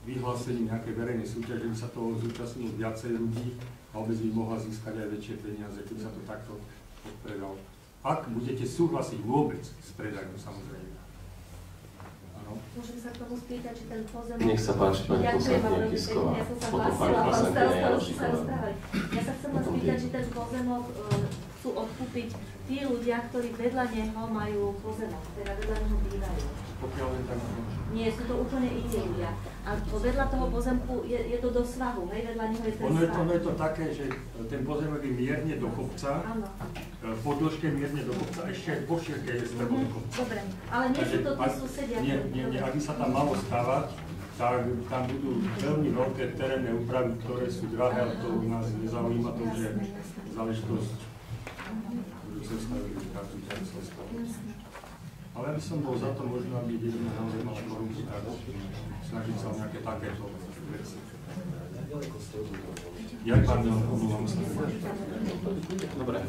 vyhlásením nejakej verejnej súťaže, by sa toho zúčastnilo viacej ľudí a obec by mohla získať aj väčšie peniaze, keď sa to takto odpredalo. Ak budete súhlasiť vôbec s predajom, samozrejme. Áno. Môžem sa k tomu spýtať, či ten pozemok... Nech sa páči, pani poslankyňa Kisková. Potom pani poslankyňa Janošíková. Ja sa chcem len spýtať, či ten pozemok chcú odkúpiť tí ľudia, ktorí vedľa neho majú pozemok, teda vedľa neho bývajú. Nie, sú to úplne iní ľudia. A vedľa toho pozemku je to do svahu, hej? Vedľa neho je ten svah. Ono je to také, že ten pozemok je mierne do kopca, po dĺžke mierne do kopca, ešte po šírke je strebo do kopca. Dobre, ale nie sú to tí susedia. Nie, ak by sa tam malo stavať, tak tam budú veľmi veľké terénne úpravy, ktoré sú drahé, ale to nás nezaujíma, to je záležitosť budúcnosti každý ten stav. Ale ja by som bol za to možno, aby dedina naozaj mala korunky, tak snažiť sa o nejaké takéto veci. Ja vám sa. Dobre.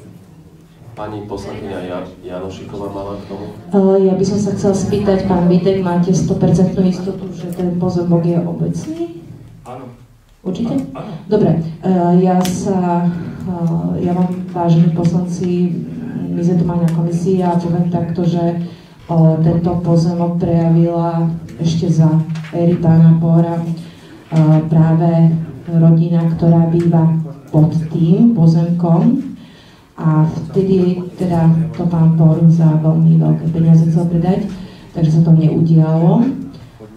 Pani poslankyňa Janošíková mala k tomu? Ja by som sa chcela spýtať, pán Videk, máte 100% istotu, že ten pozemok je obecný? Áno. Určite? Áno. Dobre, ja vám, vážení poslanci, my sme tu mali na komisii a poviem takto, že tento pozemok prejavila ešte za éry pána Pohora práve rodina, ktorá býva pod tým pozemkom a vtedy teda to pán Pohor za veľmi veľké peniaze chcel predať, takže sa to neudialo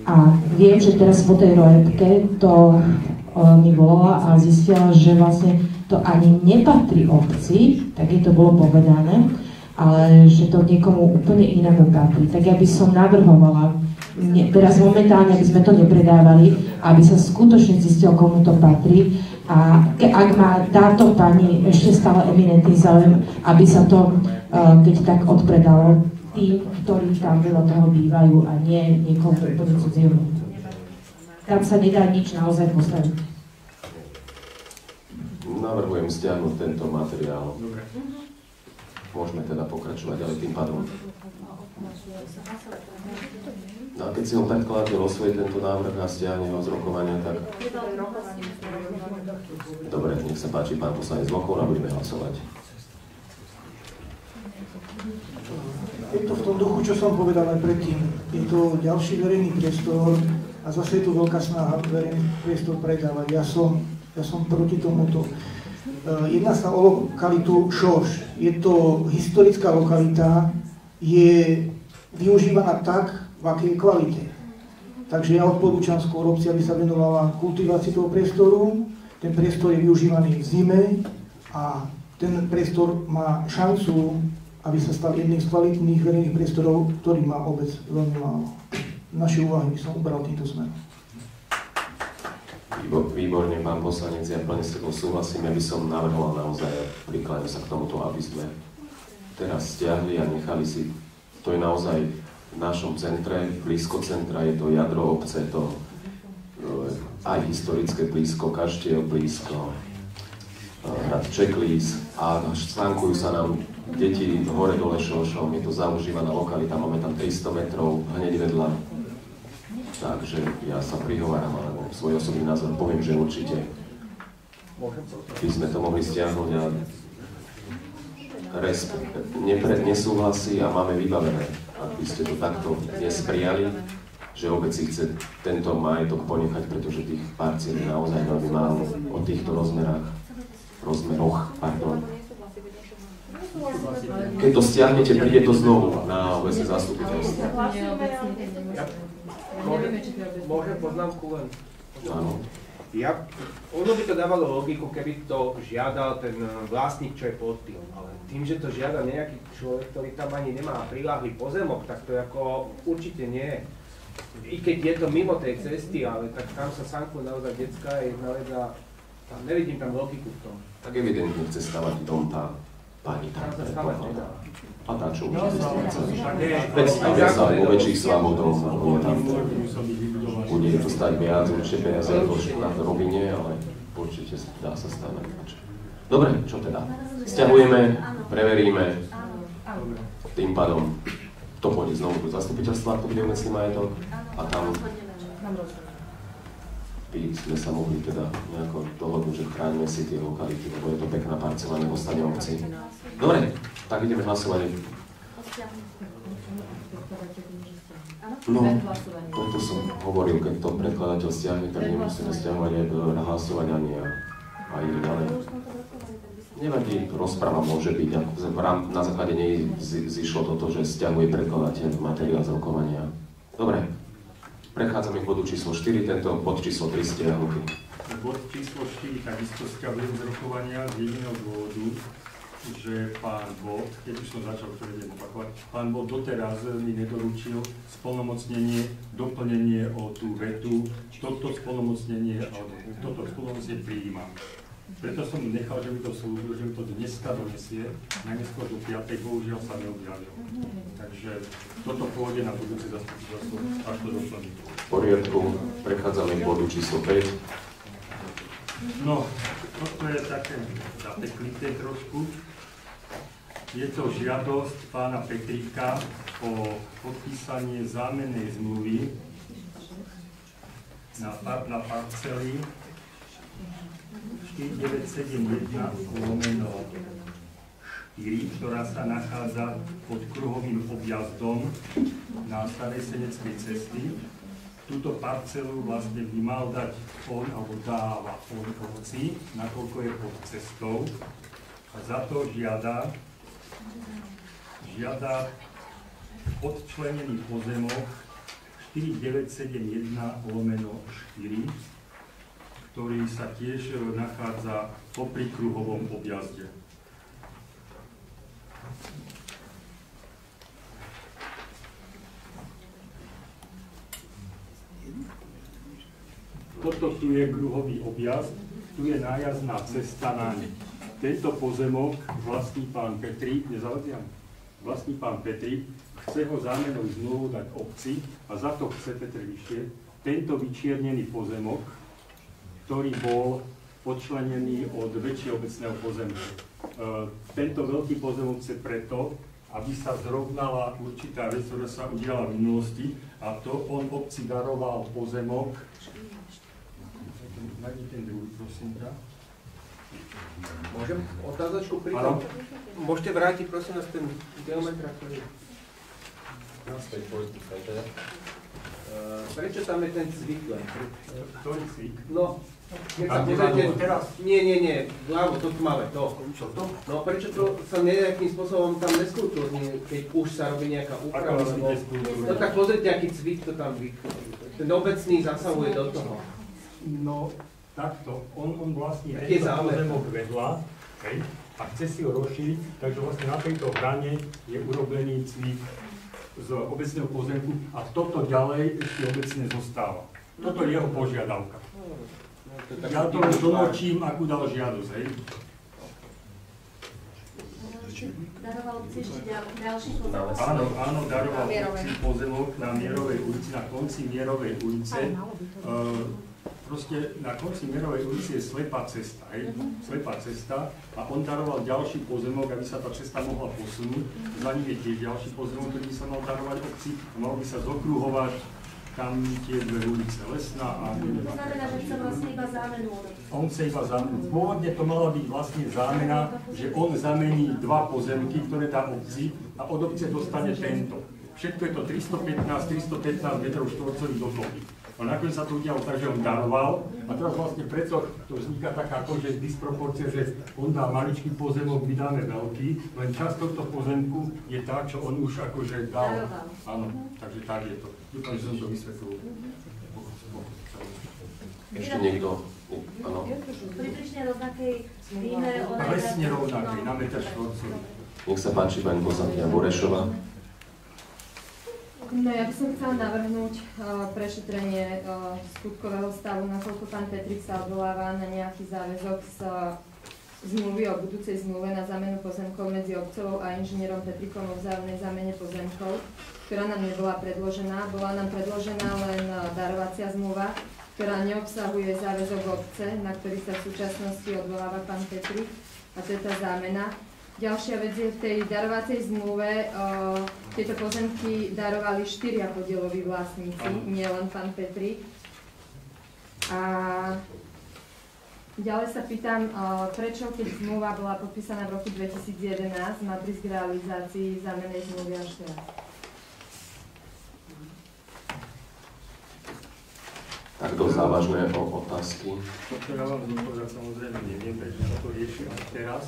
a viem, že teraz po tej rojetke to mi volala a zistila, že vlastne to ani nepatrí obci, tak je to bolo povedané, ale že to niekomu úplne inému patrí. Tak ja by som navrhovala, teraz momentálne, aby sme to nepredávali, aby sa skutočne zistilo, komu to patrí a ak má táto pani ešte stále eminentný záujem, aby sa to, keď tak odpredalo tým, ktorí tam veľa toho bývajú a nie niekomu úplne cudziemu. Tam sa nedá nič naozaj postaviť. Navrhujem stiahnuť tento materiál. Môžeme teda pokračovať, ale tým pádom. No a keď si ho predkladateľ osvojí tento návrh a stiahne ho z rokovania, tak... Dobre, nech sa páči, pán poslanec Vlkov, a budeme hlasovať. Je to v tom duchu, čo som povedal aj predtým. Je to ďalší verejný priestor a zase je tu veľká snaha verejný priestor predávať. Ja som proti tomuto. Jedná sa o lokalitu Šoš. Je to historická lokalita, je využívaná tak, v akej kvalite. Takže ja odporúčam skôr obci, aby sa venovala kultivácii toho priestoru. Ten priestor je využívaný v zime a ten priestor má šancu, aby sa stal jedným z kvalitných verejných priestorov, ktorý má obec veľmi málo. Naše úvahy by som ubral týmto smerom. Výborne, pán poslanec, ja plne s tebou súhlasím, ja by som navrhoval naozaj, prikláňam sa k tomuto, aby sme teraz stiahli a nechali si, to je naozaj v našom centre, blízko centra, je to jadro obce, to aj historické blízko, Kaštiel blízko, hrad Čeklís a stánkujú sa nám deti hore dole Šošom, je to zaužívaná lokalita, máme tam 300 metrov hneď vedľa. Takže ja sa prihováram, alebo svoj osobný názor poviem, že určite by sme to mohli stiahnuť a nesúhlasí a máme vybavené. Ak by ste to takto dnes prijali, že obec si chce tento majetok ponechať, pretože tých parciel je naozaj veľmi málo o týchto rozmeroch. Keď to stiahnete, príde to znovu na obecné zastupiteľstvo. Môžem poznámku len? Áno. Ono by to dávalo logiku, keby to žiadal ten vlastník, čo je pod tým, ale tým, že to žiada nejaký človek, ktorý tam ani nemá priľahlý pozemok, tak to ako určite nie. I keď je to mimo tej cesty, ale tak tam sa sankujú naozaj detská jedna vec a tam nevidím tam logiku v tom. Tak evidentne chce stavať dom tá pani tam predpovedá. A tá čo určite predstavia sa aj vo väčších svamodoch, bude to stať viac, určite peniaze na to robine, ale určite dá sa stavať. Dobre, čo teda? Sťahujeme, preveríme, tým pádom to pôjde znovu do zastupiteľstva, to bude umecný majetok a tam by sme sa mohli teda nejako dohodnúť, že chránime si tie lokality, lebo je to pekná parcela, nedostane obci. Dobre, tak ideme hlasovať. No, preto som hovoril, keď to predkladateľ stiahne, tak nemusíme stiahovať aj na hlasovanie a ide ďalej. Nevadí, rozpráva môže byť, na základe nej zišlo toto, že stiahuje predkladateľ materiál z rokovania. Dobre, prechádzame k bodu číslo 4, tento bod číslo 3 stiahnutý. Bod číslo 4 takisto stiahujem z rokovania z jediného dôvodu, že pán Bod, keď už som začal, ktoré idem opakovať, pán Bod doteraz mi nedoručil splnomocnenie, doplnenie o tú vetu, toto splnomocnenie prijíma. Preto som nechal, že mi to slúbil, že mi to dneska donesie, najneskôr do 5. bohužiaľ sa neobjavil. Takže toto pôjde na budúce zastupiteľstvo, až to doplní. V poriadku, prechádzame k bodu číslo 5. No, toto je také zateklité trošku. Je to žiadosť pána Petríka o podpísanie zámennej zmluvy na parcely 4971/4, ktorá sa nachádza pod kruhovým objazdom na Starej Seneckej cesty. Túto parcelu vlastne by mal dať on, alebo dáva on obci, nakoľko je pod cestou. A za to žiada odčlenený pozemok 4971/4, ktorý sa tiež nachádza popri kruhovom objazde. Toto tu je kruhový objazd, tu je nájazdná cesta naň. Tento pozemok vlastní pán Petrík, vlastní pán Petrík, chce ho zámenou zmluvu dať obci a za to chce Petr Vyšie tento vyčiernený pozemok, ktorý bol odčlenený od väčšieho obecného pozemku. Tento veľký pozemok chce preto, aby sa zrovnala určitá vec, ktorá sa udiala v minulosti, a to on obci daroval pozemok. Nájdi ten druhý, prosím ťa. Môžem otázočku pri tom? Môžete vrátiť, prosím nás, ten geometra, ktorý... Naspäť, poďte. Prečo tam je ten cvik len? Ktorý cvik? No, keď sa pozrite... Nie, ľavo, to tmavé, to. Čo to? No, prečo to sa nejakým spôsobom tam neskultúrne, keď už sa robí nejaká úprava? No tak pozrite, aký cvik to tam ten obecný zasahuje do toho. No, takto. On vlastne tento pozemok vedľa, a chce si ho rozšíriť, takže vlastne na tejto hrane je urobený cvik z obecného pozemku a toto ďalej ešte obecne zostáva. Toto je jeho požiadavka. Ja to domočím, akú dal žiadosť, hej? Daroval si ešte ďalší pozemok? Áno, daroval si pozemok na Mierovej ulici, na konci Mierovej ulice. Proste na konci Mierovej ulici je slepá cesta, hej? Slepá cesta a on daroval ďalší pozemok, aby sa tá cesta mohla posunúť. Za ním je tiež ďalší pozemok, ktorý by sa mal darovať obci a mal by sa zokruhovať tam tie dve ulice, Lesná a neviem. To znamená, že chce vlastne iba zámenu. On chce iba zámenu. Pôvodne to mala byť vlastne zámena, že on zamení dva pozemky, ktoré dá obci a od obce dostane tento. Všetko je to 315 metrov štvorcových dokopy. A nakoniec sa to udialo tak, že on daroval a teraz vlastne preto to vzniká taká akože disproporcia, že on dá maličký pozemok, my dáme veľký, len časť tohto pozemku je tá, čo on už akože dal. Áno, takže tak je to. Dúfam, že som to vysvetlil. Ešte niekto? Áno. Približne rovnakej výmere... Presne rovnakej, na meter štvorcový. Nech sa páči, pani poslankyňa Burešová. No ja by som chcela navrhnúť prešetrenie skutkového stavu, nakoľko pán Petrík sa odvoláva na nejaký záväzok z zmluvy o budúcej zmluve na zámenu pozemkov medzi obcov a inžinierom Petríkom o vzájomnej zámene pozemkov, ktorá nám nebola predložená. Bola nám predložená len darovacia zmluva, ktorá neobsahuje záväzok obce, na ktorý sa v súčasnosti odvoláva pán Petrík, a to je tá zámena. Ďalšia vec je v tej darovacej zmluve, tieto pozemky darovali 4 podieloví vlastníci, nie len pán Petrík. A ďalej sa pýtam, prečo keď zmluva bola podpísaná v roku 2011, má prísť k realizácii zámennej zmluvy až teraz. dosť závažné otázky. To ja vám zodpovedať samozrejme neviem, prečo sa to rieši až teraz.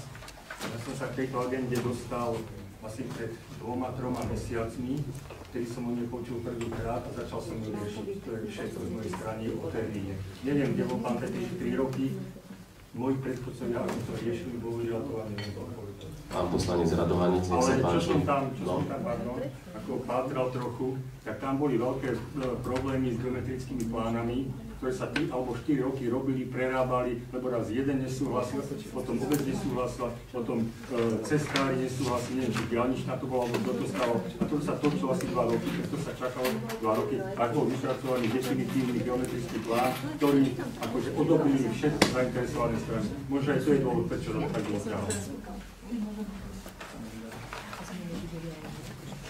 Ja som sa k tejto agende dostal asi pred 2-3 mesiacmi, vtedy som o nej počul prvýkrát a začal som ju riešiť. To je všetko z mojej strany odtedy. Neviem, kde bol pán Petrič 3 roky, moji predchodcovia, ako to riešili, bohužiaľ to vám neviem odpovedať. Pán poslanec Radohanec, nech sa páči. Ale čo som tam, pardon, ako pátral trochu, tak tam boli veľké problémy s geometrickými plánami, ktoré sa 3 alebo 4 roky robili, prerábali, lebo raz jeden nesúhlasil, potom obec nesúhlasila, potom cestári nesúhlasili, neviem, či diaľničná to bola, alebo kto to stalo. A to sa točilo asi 2 roky, preto sa čakalo 2 roky, ak bol vypracovaný definitívny geometrický plán, ktorý akože odobrili všetky zainteresované strany. Možno aj to je dôvod, prečo to tak bolo stále.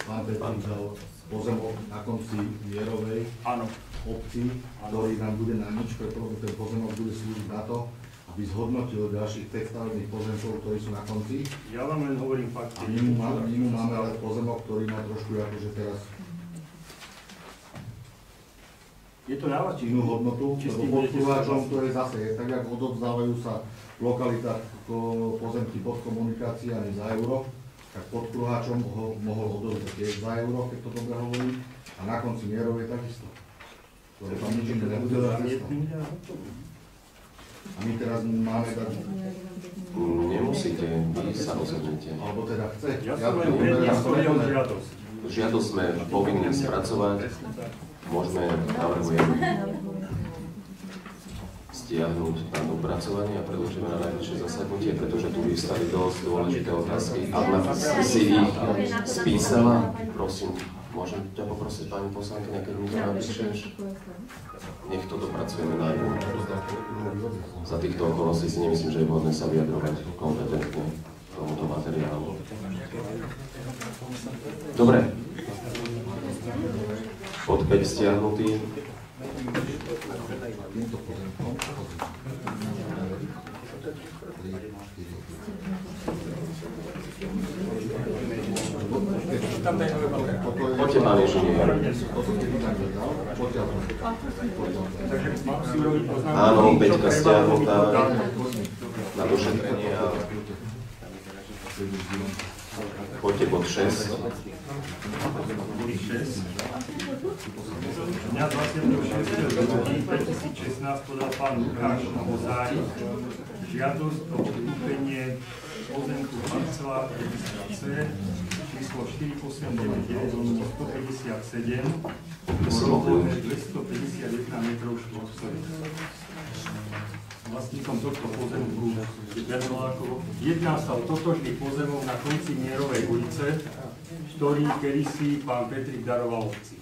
Pán Petrič dal pozemok na konci Mierovej. Áno. Obci, ktorý nám bude na nič, pretože ten pozemok bude slúžiť na to, aby zhodnotil ďalších 5 stavebných pozemkov, ktorí sú na konci. Ja vám len hovorím fakty. A my máme ale pozemok, ktorý má trošku akože teraz je to na vás, inú hodnotu, lebo pod kruháčom, ktoré zase je tak, ako odovzdávajú sa v lokalitách pozemky pod komunikáciami za euro, tak pod kruháčom ho mohol odovzdať tiež za euro, keď to dobre hovorí, a na konci Mierovej takisto. Lebo tam nič iné nebude za cesta. A my teraz máme dať... Nemusíte, vy sa rozhodnete. Alebo teda chce. Ja som len prednesol žiadosť. Žiadosť sme povinní spracovať. Môžeme, navrhujem, stiahnuť na dopracovanie a predložíme na najbližšie zasadnutie, pretože tu vyvstali dosť dôležité otázky. Ak si ich spísala, prosím, môžem ťa poprosiť, pani poslankyňa, keď mi to napíšeš? Nech to dopracujeme na jednu. Za týchto okolností si nemyslím, že je vhodné sa vyjadrovať kompetentne k tomuto materiálu. Dobre. Pod 5 stiahnutý. Poďte, pán inžinier. Áno, 5 stiahnutá na došetrenie a poďte pod 6. Dňa 26.2016 podal pán Lukáš Mozárik žiadosť o odkúpenie pozemku parcela C číslo 4899/157 rozložené 251 metrov štvorcových. Vlastníkom tohto pozemku je Bernolákovo. Jedná sa o totožný pozemok na konci Mierovej ulice, ktorý kedysi pán Petrik daroval obci.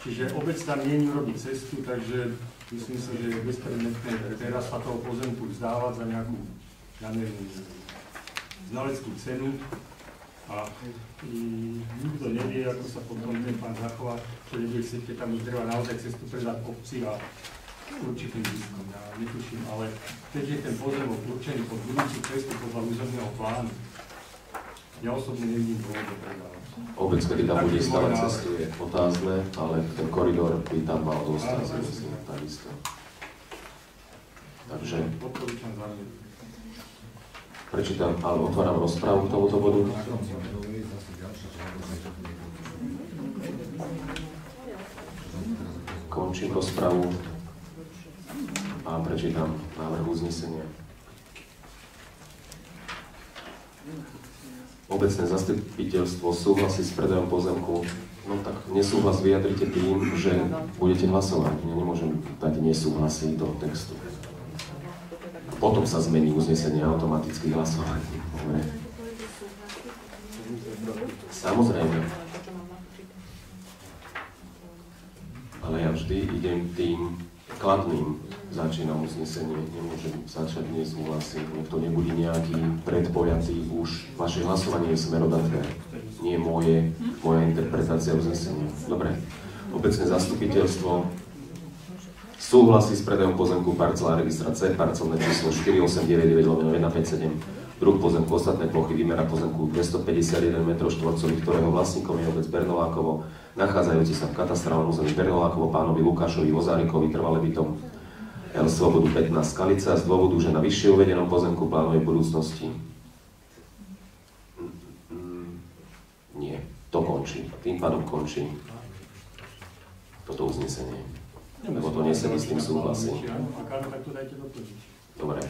Čiže obec tam nie urobí cestu, takže myslím si, že je bezpredmetné teraz sa toho pozemku vzdávať za nejakú, ja neviem, znaleckú cenu a nikto nevie, ako sa potom ten pán zachová, čo nebude chcieť, keď tam už treba naozaj cestu predať obci a určitým ziskom. Ja netuším, ale keďže ten pozemok určený pod budúcu cestu podľa územného plánu, ja osobne nevidím dôvod predávať. Obec, kedy tam bude stavať cestu, je otázne, ale ten koridor by tam mal dostať, myslím, takisto. Takže prečítam, ale otváram rozprávu k tomuto bodu. Končím rozpravu a prečítam návrh uznesenia. Obecné zastupiteľstvo súhlasí s predajom pozemku. No tak nesúhlas vyjadrite tým, že budete hlasovať. Ja nemôžem dať nesúhlasy do textu. Potom sa zmení uznesenie automaticky hlasovanie. Dobre. Samozrejme. Ale ja vždy idem tým kladným. Začínam uznesenie, nemôžem začať nesúhlasiť. Niekto nebude nejaký predpojatý, už vaše hlasovanie je smerodatné. Nie moja interpretácia uznesenia. Dobre. Obecné zastupiteľstvo súhlasí s predajom pozemku parcela registra C, parcelné číslo 4899/157 Druh pozemku, ostatné plochy, výmera pozemku 251 m2, ktorého vlastníkom je obec Bernolákovo, nachádzajúci sa v katastrálnom území Bernolákovo, pánovi Lukášovi Vozárikovi, trvale bytom L Svobodu 15 Skalica, z dôvodu, že na vyššie uvedenom pozemku plánuje v budúcnosti. Nie, to končí. Tým pádom končí toto uznesenie. Lebo to nesedí s tým súhlasím. Dobre.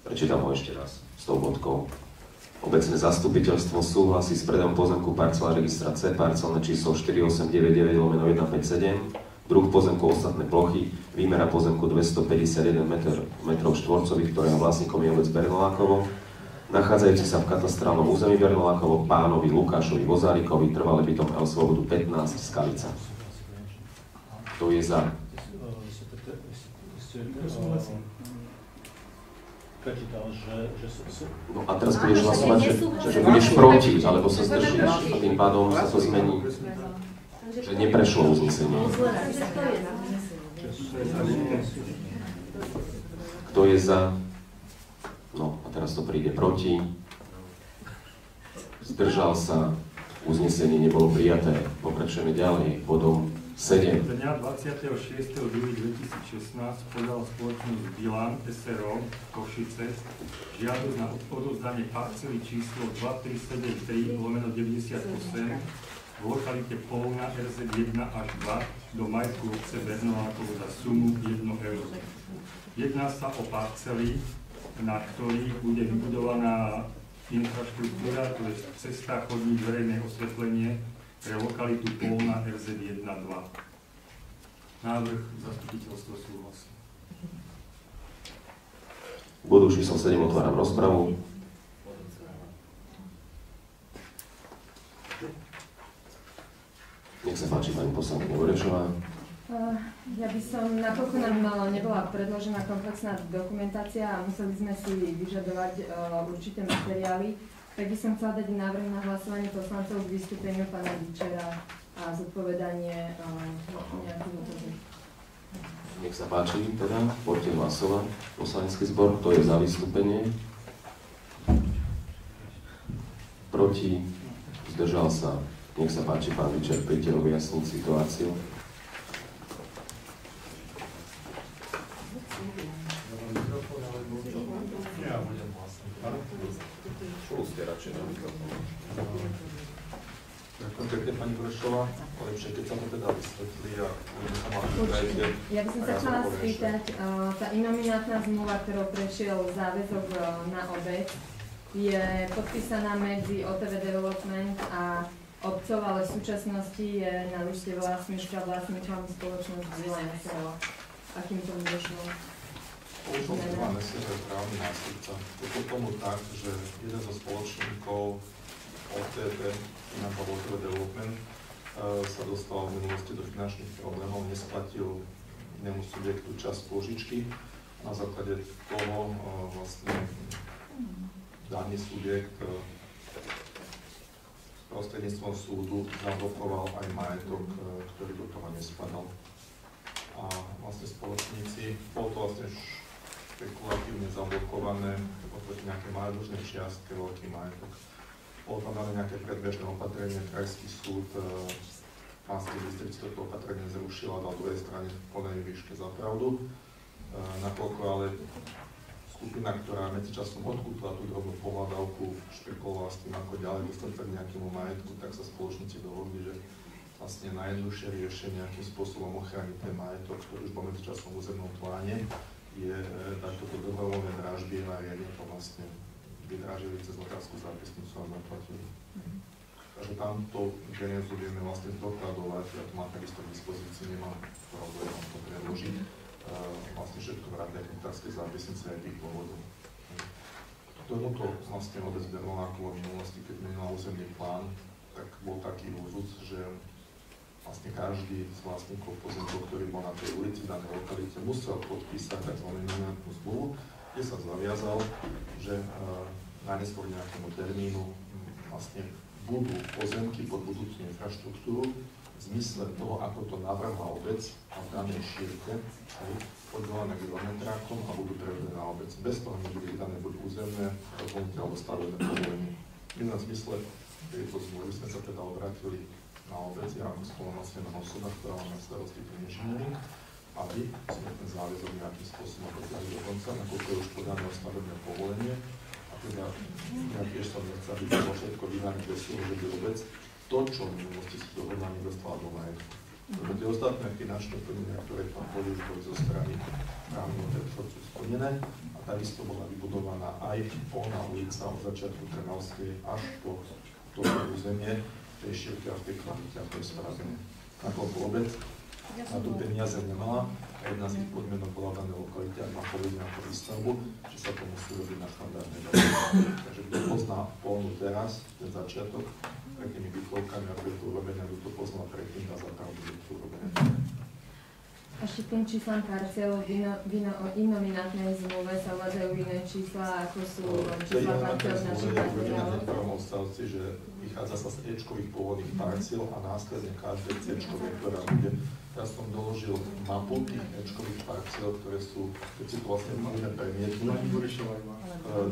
Prečítam ho ešte raz s tou bodkou. Obecné zastupiteľstvo súhlasí s predajom pozemku parcela registra C, parcelné číslo 4899/157, druh pozemku ostatné plochy, výmera pozemku 251 m2, ktorého vlastníkom je obec Bernolákovo, nachádzajúci sa v katastrálnom území Bernolákovo, pánovi Lukášovi Vozárikovi, trvale bytom L Svobodu 15 Skalica. Kto je za? No a teraz budeš hlasovať, že budeš proti, alebo sa zdržíš a tým pádom sa to zmení, že neprešlo uznesenie. Kto je za? No a teraz to príde proti. Zdržal sa, uznesenie nebolo prijaté. Pokračujeme ďalej bodom 7. Dňa 26.2.2016 podala spoločnosť Bilan SRO Košice žiadosť na odovzdanie parcely číslo 2373/98 v lokalite Polna RZ 1 až 2 do majetku obce Bernolákovo za sumu 1 euro. Jedná sa o parcely, na ktorých bude vybudovaná infraštruktúra, to je cesta, chodník, verejné osvetlenie pre lokalitu Polna RZ 1 2. Návrh zastupiteľstvo súhlasí. Bodu číslo 7 otváram rozpravu. Nech sa páči pani poslankyňa Orešová. Ja by som, napokon nám nebola predložená komplexná dokumentácia a museli sme si vyžadovať určité materiály, tak by som chcela dať návrh na hlasovanie poslancov k vystúpeniu pána Dičera a zodpovedanie nejakým otázom. Nech sa páči, teda, poďte hlasovať. Poslanecký zbor, kto je za vystúpenie? Proti? Zdržal sa? Nech sa páči, pán Dičer, príďte objasniť situáciu. Ďakujem pekne, pani Brešová. Lepšie, keď sa to teda vysvetlí a budeme sa mať Určite. Ja by som sa chcela spýtať, tá inominátna zmluva, ktorou prešiel záväzok na obec, je podpísaná medzi OTV Development a obcov, ale v súčasnosti je na lište vlastníčka vlastníkom spoločnosť Bilan SRO. Akým to došlo? Už pán Mesier je právny nástupca. Je to tomu tak, že jeden zo spoločníkov OTV, ináč OTV Development, sa dostal v minulosti do finančných problémov, nesplatil inému subjektu časť pôžičky. Na základe toho vlastne daný subjekt prostredníctvom súdu zablokoval aj majetok, ktorý do toho nespadal. A vlastne spoločníci, bolo to vlastne špekulatívne zablokované, oproti nejaké majetkočné čiastke, veľký majetok. Bolo tam dané nejaké predbežné opatrenie, krajský súd Banskej Bystrici toto opatrenie zrušil a na druhej strane v plnej výške za pravdu. Nakoľko ale skupina, ktorá medzičasom odkúpila tú drobnú pohľadávku, špekulovala s tým, ako ďalej dostať sa k nejakému majetku, tak sa spoločníci dohodli, že vlastne najjednoduchšie riešenie, akým spôsobom ochrániť ten majetok, ktorý už bol medzičasom v územnom pláne, je dať toto dobrovoľné dražby a riadne to vlastne vydrážili cez notárskú zápisnicu a zaplatili. Takže tamto genézu vieme vlastne dokladovať, ja to mám takisto k dispozícii, nemám problém vám to predložiť. Vlastne všetko vrátne notárskej zápisnice aj tých dôvodov. Tomuto vlastne obec Bernolákovo v minulosti, keď minula územný plán, tak bol taký úzus, že vlastne každý z vlastníkov pozemkov, ktorý bol na tej ulici, danej lokalite, musel podpísať tzv. Nominátnu zmluvu, kde sa zaviazal, že najneskôr nejakému termínu vlastne budú pozemky pod budúcu infraštruktúru zmysle toho, ako to navrhla obec a v danej šírke, oddelené kilometrákom a budú prevedené na obec. Bez toho nebude vydané buď územné rozhodnutie alebo stavebné povolenie. V inom zmysle tejto zmluvy sme sa teda obrátili na obec, ja ako splnomocnená osoba, ktorá má na starosti ten inžiniering, aby sme ten záväzok nejakým spôsobom dotiahli do konca, nakoľko je už podané stavebné povolenie. A teda ja tiež som nechcel, aby bolo všetko vydané bez toho, že by obec to, čo v minulosti si dohodla, nedostala do majetku. Lebo tie ostatné finančné plnenia, ktoré tam boli, boli zo strany právneho predchodcu splnené a takisto bola vybudovaná aj polná ulica od začiatku Trnavskej až po toto územie tej šírke a v tej kvalite a to je spravené. Nakoľko obec na to peniaze nemala a jedna z tých podmienok bola v danej lokalite a má povedia ako výstavbu, že sa to musí robiť na štandardnej báze. Takže kto pozná polnú teraz, ten začiatok, takými bytlovkami, ako je to urobené, kto to poznal predtým a zapravdu, že to urobené. Ešte tým číslam parciel v inominátnej zmluve sa uvádzajú iné čísla, ako sú čísla parciel z našich materiálov. Že vychádza sa z Ečkových pôvodných parciel a následne každé C-čkové, ktorá bude. Ja som doložil mapu tých Ečkových parciel, ktoré sú, keď si to vlastne môžeme premietnúť,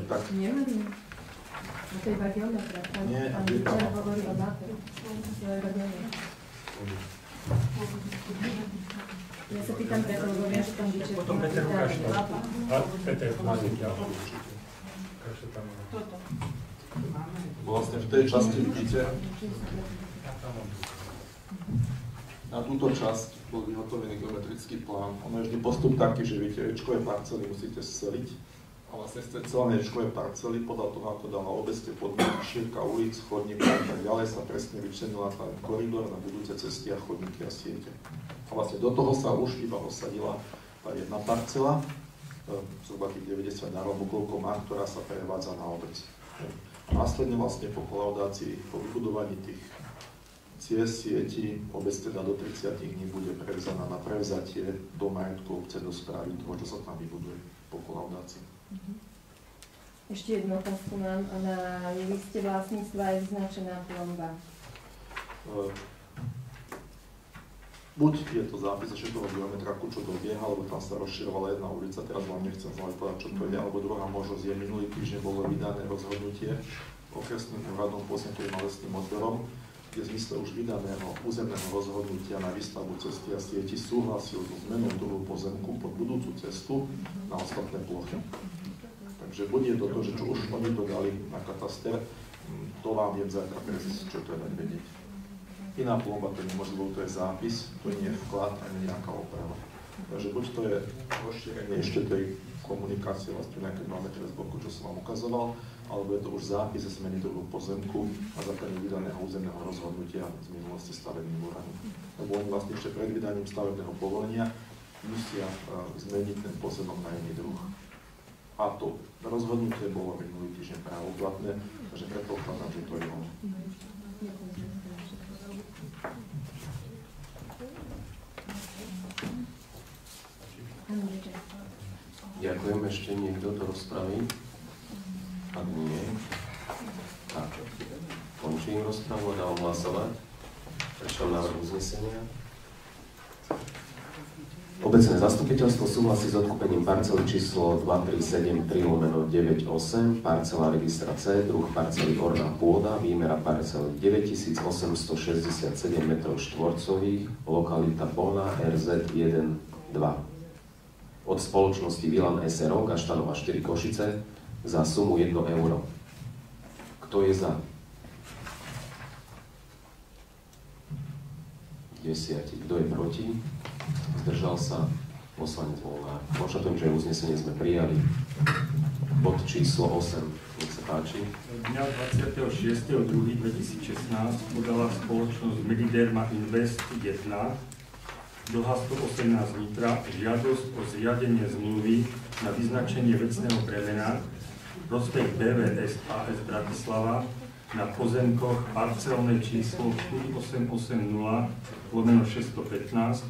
tak... No to je iba geometria, tam včera hovorí o mape. Ja sa pýtam preto, lebo viem, že tam vyčerpá. Potom Peter ukáž to. Peter, máš ďalej. Ukáž tam. Toto. Vlastne v tej časti vidíte, na túto časť bol vyhotovený geometrický plán. Ono je vždy postup taký, že viete, Ečkové parcely musíte sceliť. A vlastne z tej celé Ečkové parcely, podľa toho, ako dala obec tie podmienky, šírka ulic, chodníkov a tak ďalej, sa presne vyčlenila ten koridor na budúce cesty a chodníky a siete. A vlastne do toho sa už iba osadila tá jedna parcela, zhruba tých 90 alebo koľko má, ktorá sa prevádza na obec. A následne vlastne po kolaudácii, po vybudovaní tých ciest, sietí, obec teda do 30 dní bude prevzaná na prevzatie do majetku obce, do správy toho, čo sa tam vybuduje po kolaudácii. Ešte jednu otázku mám. Na liste vlastníctva je vyznačená plomba. Buď je to zápis ešte toho geometraku, čo dobieha, alebo tam sa rozširovala jedna ulica, teraz vám nechcem znova povedať, čo to je, alebo druhá možnosť je, minulý týždeň bolo vydané rozhodnutie okresným úradom pozemkovým a lesným odborom, kde v zmysle už vydaného územného rozhodnutia na výstavbu cesty a sieti súhlasil so zmenou druhu pozemku pod budúcu cestu na ostatné plochy. Takže buď je to to, že čo už oni to dali na kataster, to vám viem zajtra prezísť, čo to je dať vedieť. Iná plomba to nemôže, lebo to je zápis, to nie je vklad ani nejaká oprava. Takže buď to je rozšírenie ešte tej komunikácie, vlastne nejaké máme teraz boku, čo som vám ukazoval, alebo je to už zápis ze zmeny druhu pozemku a základe vydaného územného rozhodnutia z minulosti stavebným úradom. Lebo oni vlastne ešte pred vydaním stavebného povolenia musia zmeniť ten pozemok na iný druh. A to rozhodnutie bolo minulý týždeň právoplatné, takže predpokladám, že to je ono. Ďakujem. Ešte niekto do rozpravy? Ak nie, tak končím rozpravu a dávam hlasovať. Prečo návrh uznesenia? Obecné zastupiteľstvo súhlasí s odkúpením parcely číslo 2373/98, parcela registra C, druh parcely orná pôda, výmera parcely 9867 m2, lokalita Polná, RZ 1-2. Od spoločnosti Vilan SRO, Kaštanova 4 Košice, za sumu 1 euro. Kto je za? 10. Kto je proti? Zdržal sa poslanec Volnár. Konštatujem, že uznesenie sme prijali. Bod číslo 8. Nech sa páči. Dňa 26.2.2016 podala spoločnosť Mediderma Invest 1 do Hastu 18 Nitra žiadosť o zriadenie zmluvy na vyznačenie vecného bremena prospekt BVS AS Bratislava na pozemkoch parcelné číslo 4880/615,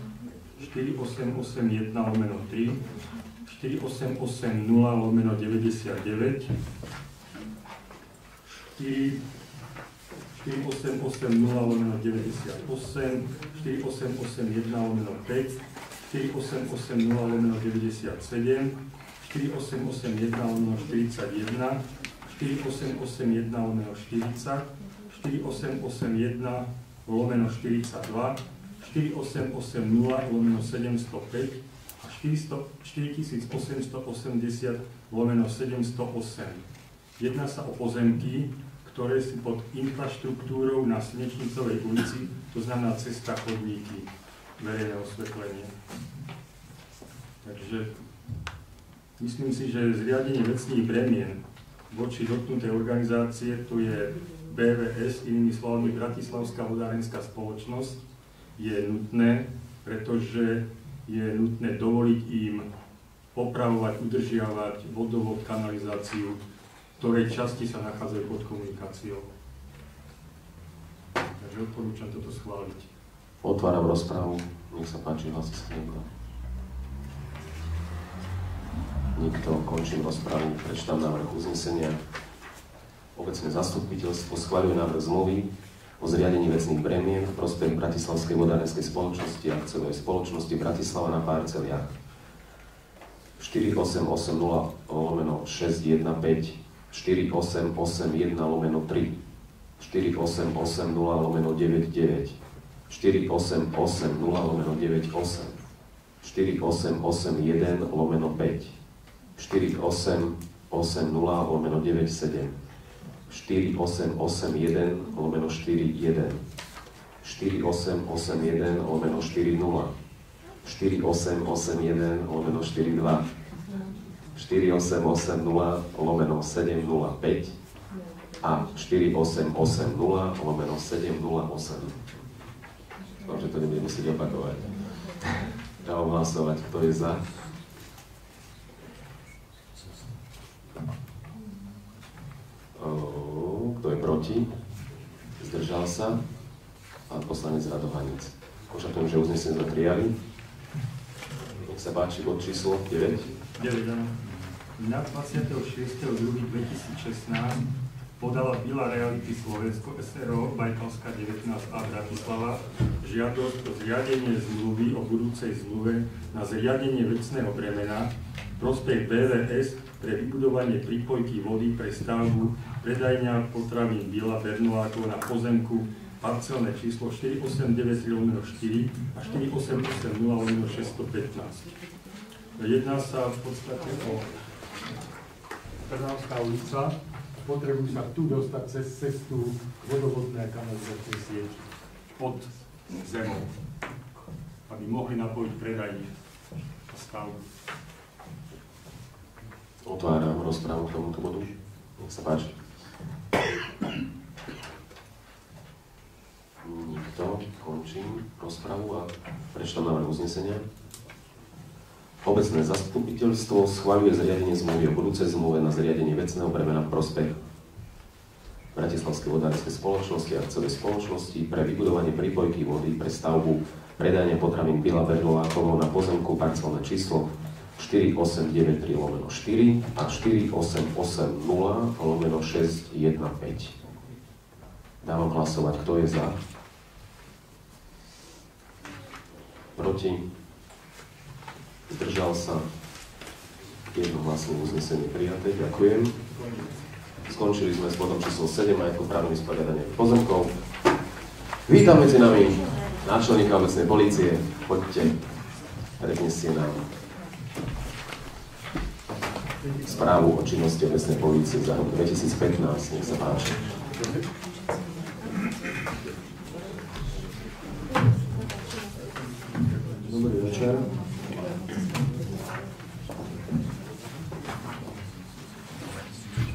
4881/3, 4880/99, 4881/1, 4880/98, 4881/5, 4880/97, 4881/41, 4881/40, 4881/42, 4880/705 a 4880/708. Jedná sa o pozemky, ktoré sú pod infraštruktúrou na Slnečnicovej ulici, to znamená cesta, chodníky, verejné osvetlenie. Takže myslím si, že zriadenie vecných bremien voči dotknutej organizácie, to je BVS, inými slovami Bratislavská vodárenská spoločnosť, je nutné, pretože je nutné dovoliť im opravovať, udržiavať vodovod, kanalizáciu, ktorej časti sa nachádzajú pod komunikáciou. Takže odporúčam toto schváliť. Otváram rozpravu. Nech sa páči, hlasí sa niekto. Nikto, končím rozpravu. Prečítam návrh uznesenia. Obecné zastupiteľstvo schvaľuje návrh zmluvy o zriadení vecných bremien v prospech Bratislavskej vodárenskej spoločnosti a akciovej spoločnosti Bratislava na parceliach 4880/615, 4881/3, 4880/99, 4880/98, 4881/5, 4880/97, 4881/41, 4881/40, 4881/42, 4880/705 a 4880/708. Dúfam, že to nebudem musieť opakovať. Dávam hlasovať, kto je za. Kto je proti? Zdržal sa? Pán poslanec Radohanec. Konštatujem, že uznesenie sme prijali. Nech sa páči, bod číslo 9. 9. Na 26.2.2016 podala Vila Reality Slovensko SRO Bajkalská 19A Bratislava žiadosť o zriadenie zmluvy o budúcej zmluve na zriadenie vecného bremena prospech BVS pre vybudovanie prípojky vody pre stavbu predajňa potravín Bila Bernolákov na pozemku parcelné číslo 4893/4 a 4880/615. Jedná sa v podstate o Trnavská ulica. Potrebujú sa tu dostať cez cestu vodovodnej a kanalizačnej siete pod zemou, aby mohli napojiť predajne a stavbu. Otváram rozprávu k tomuto bodu. Nech sa páči. Nikto. Končím rozpravu a prečítam návrh uznesenia. Obecné zastupiteľstvo schvaľuje zriadenie zmluvy o budúcej zmluve na zriadenie vecného bremena v prospech Bratislavskej vodárenskej spoločnosti a akciovej spoločnosti pre vybudovanie prípojky vody pre stavbu predajne potravín Bila Bernolákovo na pozemku parcelné číslo 4893/4 a 4880/615. Dávam hlasovať, kto je za. Proti. Zdržal sa. Jednohlasné uznesenie prijaté. Ďakujem. Skončili sme s bodom číslo 7, majetkoprávne vysporiadanie pozemkov. Vítam medzi nami náčelníka obecnej polície. Poďte, predniesie nám správu o činnosti obecnej polície za rok 2015. Nech sa páči. Dobrý večer.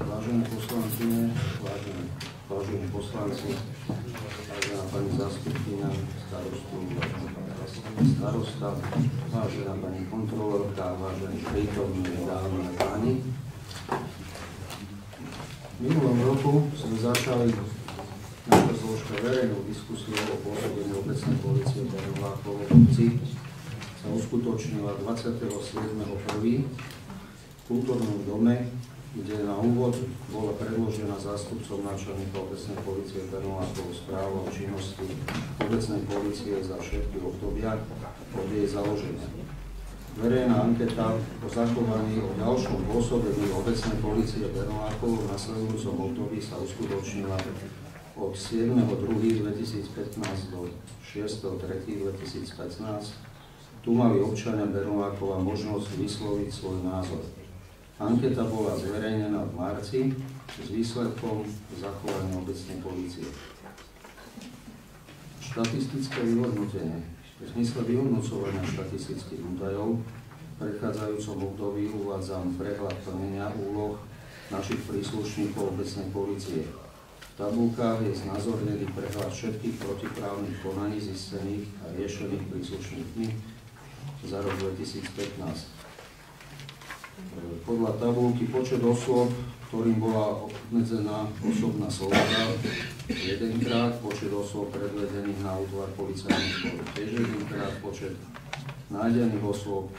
Vážené poslankyne, vážení poslanci, vážená pani zástupkyňa starosta, vážená pani kontrolórka, vážení prítomní dámy a páni. V minulom roku sme začali naša zložka verejnou diskusiou o pôsobení obecnej polície v Bernolákovej obci. Sa uskutočnila 27.1. v kultúrnom dome kde na úvod bola predložená zástupcom náčelníka obecnej polície Bernolákov správa o činnosti obecnej polície za všetky obdobia od jej založenia. Verejná anketa o zachovaní o ďalšom pôsobení obecnej polície Bernolákov v nasledujúcom období sa uskutočnila od 7.2.2015 do 6.3.2015. Tu mali občania Bernolákova možnosť vysloviť svoj názor. Anketa bola zverejnená v marci s výsledkom zachovania obecnej polície. Štatistické vyhodnotenie. V zmysle vyhodnocovania štatistických údajov v predchádzajúcom období uvádzam prehľad plnenia úloh našich príslušníkov obecnej polície. V tabulkách je znázornený prehľad všetkých protiprávnych konaní zistených a riešených príslušníkmi za rok 2015. Podľa tabulky počet osôb, ktorým bola obmedzená osobná sloboda, jedenkrát, počet osôb predvedených na útvar policajných zborov, tiež jedenkrát, počet nájdených osôb,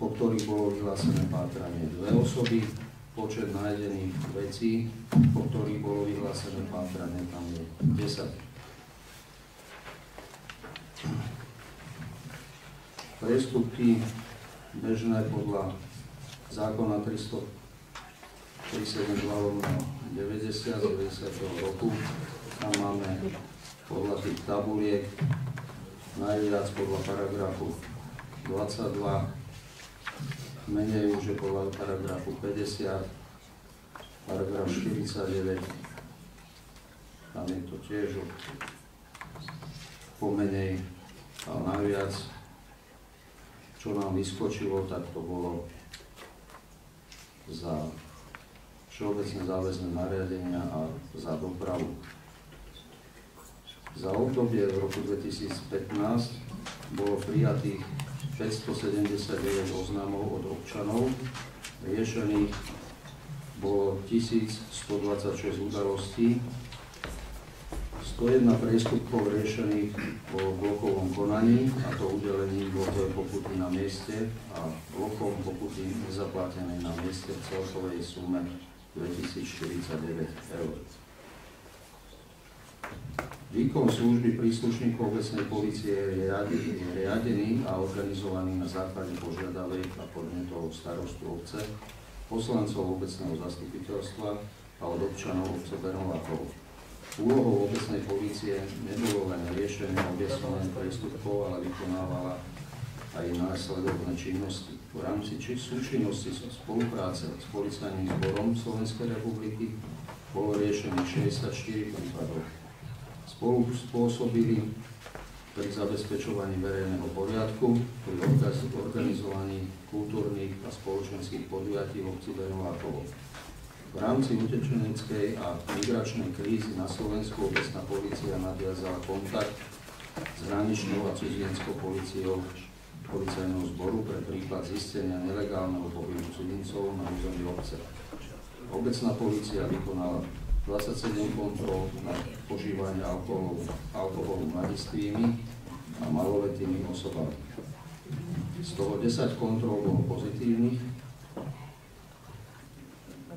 po ktorých bolo vyhlásené pátranie 2 osoby, počet nájdených vecí, po ktorých bolo vyhlásené pátranie, tam je 10. Priestupky bežné podľa zákona 372/90 z 90. roku. Tam máme podľa tých tabuliek najviac podľa paragrafu 22, menej už je podľa paragrafu 50, paragraf 49, tam je to tiež pomenej, ale najviac, čo nám vyskočilo, tak to bolo za všeobecné záväzné nariadenia a za dopravu. Za obdobie v roku 2015 bolo prijatých 579 oznámov od občanov, riešených bolo 1126 udalostí, 101 priestupkov riešených bolo v blokovom konaní, a to udelením blokovej pokuty na mieste a blokom pokuty nezaplatenej na mieste v celkovej sume 2049 eur. Výkon služby príslušníkov obecnej polície je riadený a organizovaný na základe požiadaviek a podnetov starostu obce, poslancov obecného zastupiteľstva a od občanov obce Bernolákov. Úlohou obecnej polície nebolo len riešenie objasnenia priestupkov, ale vykonávala aj následovné činnosti. V rámci súčinnosti spolupráce s Policajným zborom Slovenskej republiky bolo riešených 64 prípadov. Spolu spôsobili pri zabezpečovaní verejného poriadku, pri organizovaní kultúrnych a spoločenských podujatí v obci Bernolákovo. V rámci utečeneckej a migračnej krízy na Slovensku obecná polícia nadviazala kontakt s hraničnou a cudzinskou políciou Policajného zboru pre prípad zistenia nelegálneho pohybu cudzincov na území obce. Obecná polícia vykonala 27 kontrol na požívanie alkoholu mladistvými a maloletými osobami. Z toho 10 kontrol bolo pozitívnych.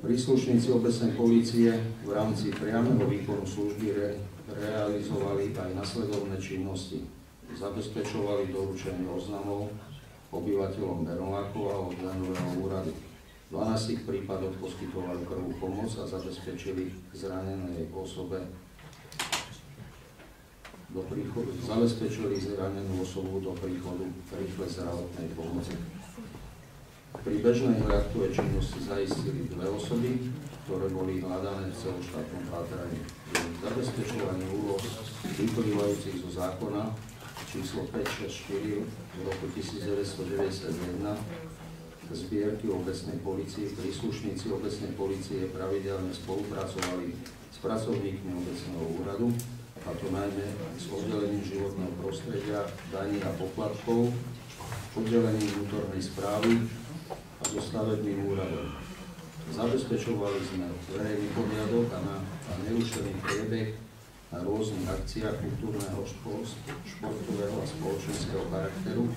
Príslušníci obecnej polície v rámci priameho výkonu služby realizovali aj nasledovné činnosti. Zabezpečovali doručenie oznamov obyvateľom Bernolákova a oddaňového úradu. V 12 prípadoch poskytovali prvú pomoc a zabezpečili zranenej osobe zranenú osobu do príchodu rýchlej zdravotnej pomoci. Pri bežnej hľadkovej činnosti zaistili 2 osoby, ktoré boli hľadané v celoštátnom pátraní. Zabezpečovanie úloh vyplývajúcich zo zákona číslo 564 z roku 1991 zbierky obecnej polície. Príslušníci obecnej polície pravidelne spolupracovali s pracovníkmi obecného úradu, a to najmä s oddelením životného prostredia, daní a poplatkov, oddelením vnútornej správy a so stavebným úradom. Zabezpečovali sme verejný poriadok a nerušený priebeh na rôznych akciách kultúrneho, športového a spoločenského charakteru.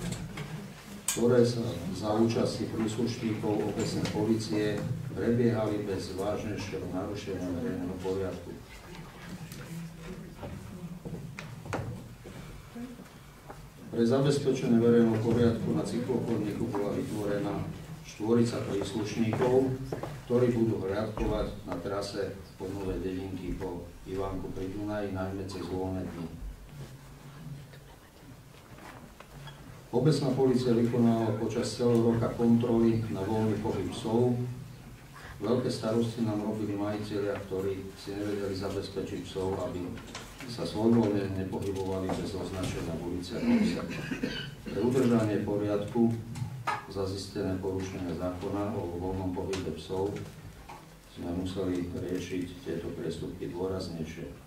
ktoré sa za účasti príslušníkov obecnej polície prebiehali bez vážnejšieho narušenia verejného poriadku. Pre zabezpečenie verejného poriadku na cyklochodníku bola vytvorená štvorica príslušníkov, ktorí budú hliadkovať na trase po Novej Dedinky po Ivánku pri Dunaji, najmä cez voľné dni. Obecná polícia vykonala počas celého roka kontroly na voľný pohyb psov. Veľké starosti nám robili majitelia, ktorí si nevedeli zabezpečiť psov, aby sa svojvoľne nepohybovali bez označenia v uliciach. Pre udržanie poriadku za zistené porušenie zákona o voľnom pohybe psov sme museli riešiť tieto priestupky dôraznejšie.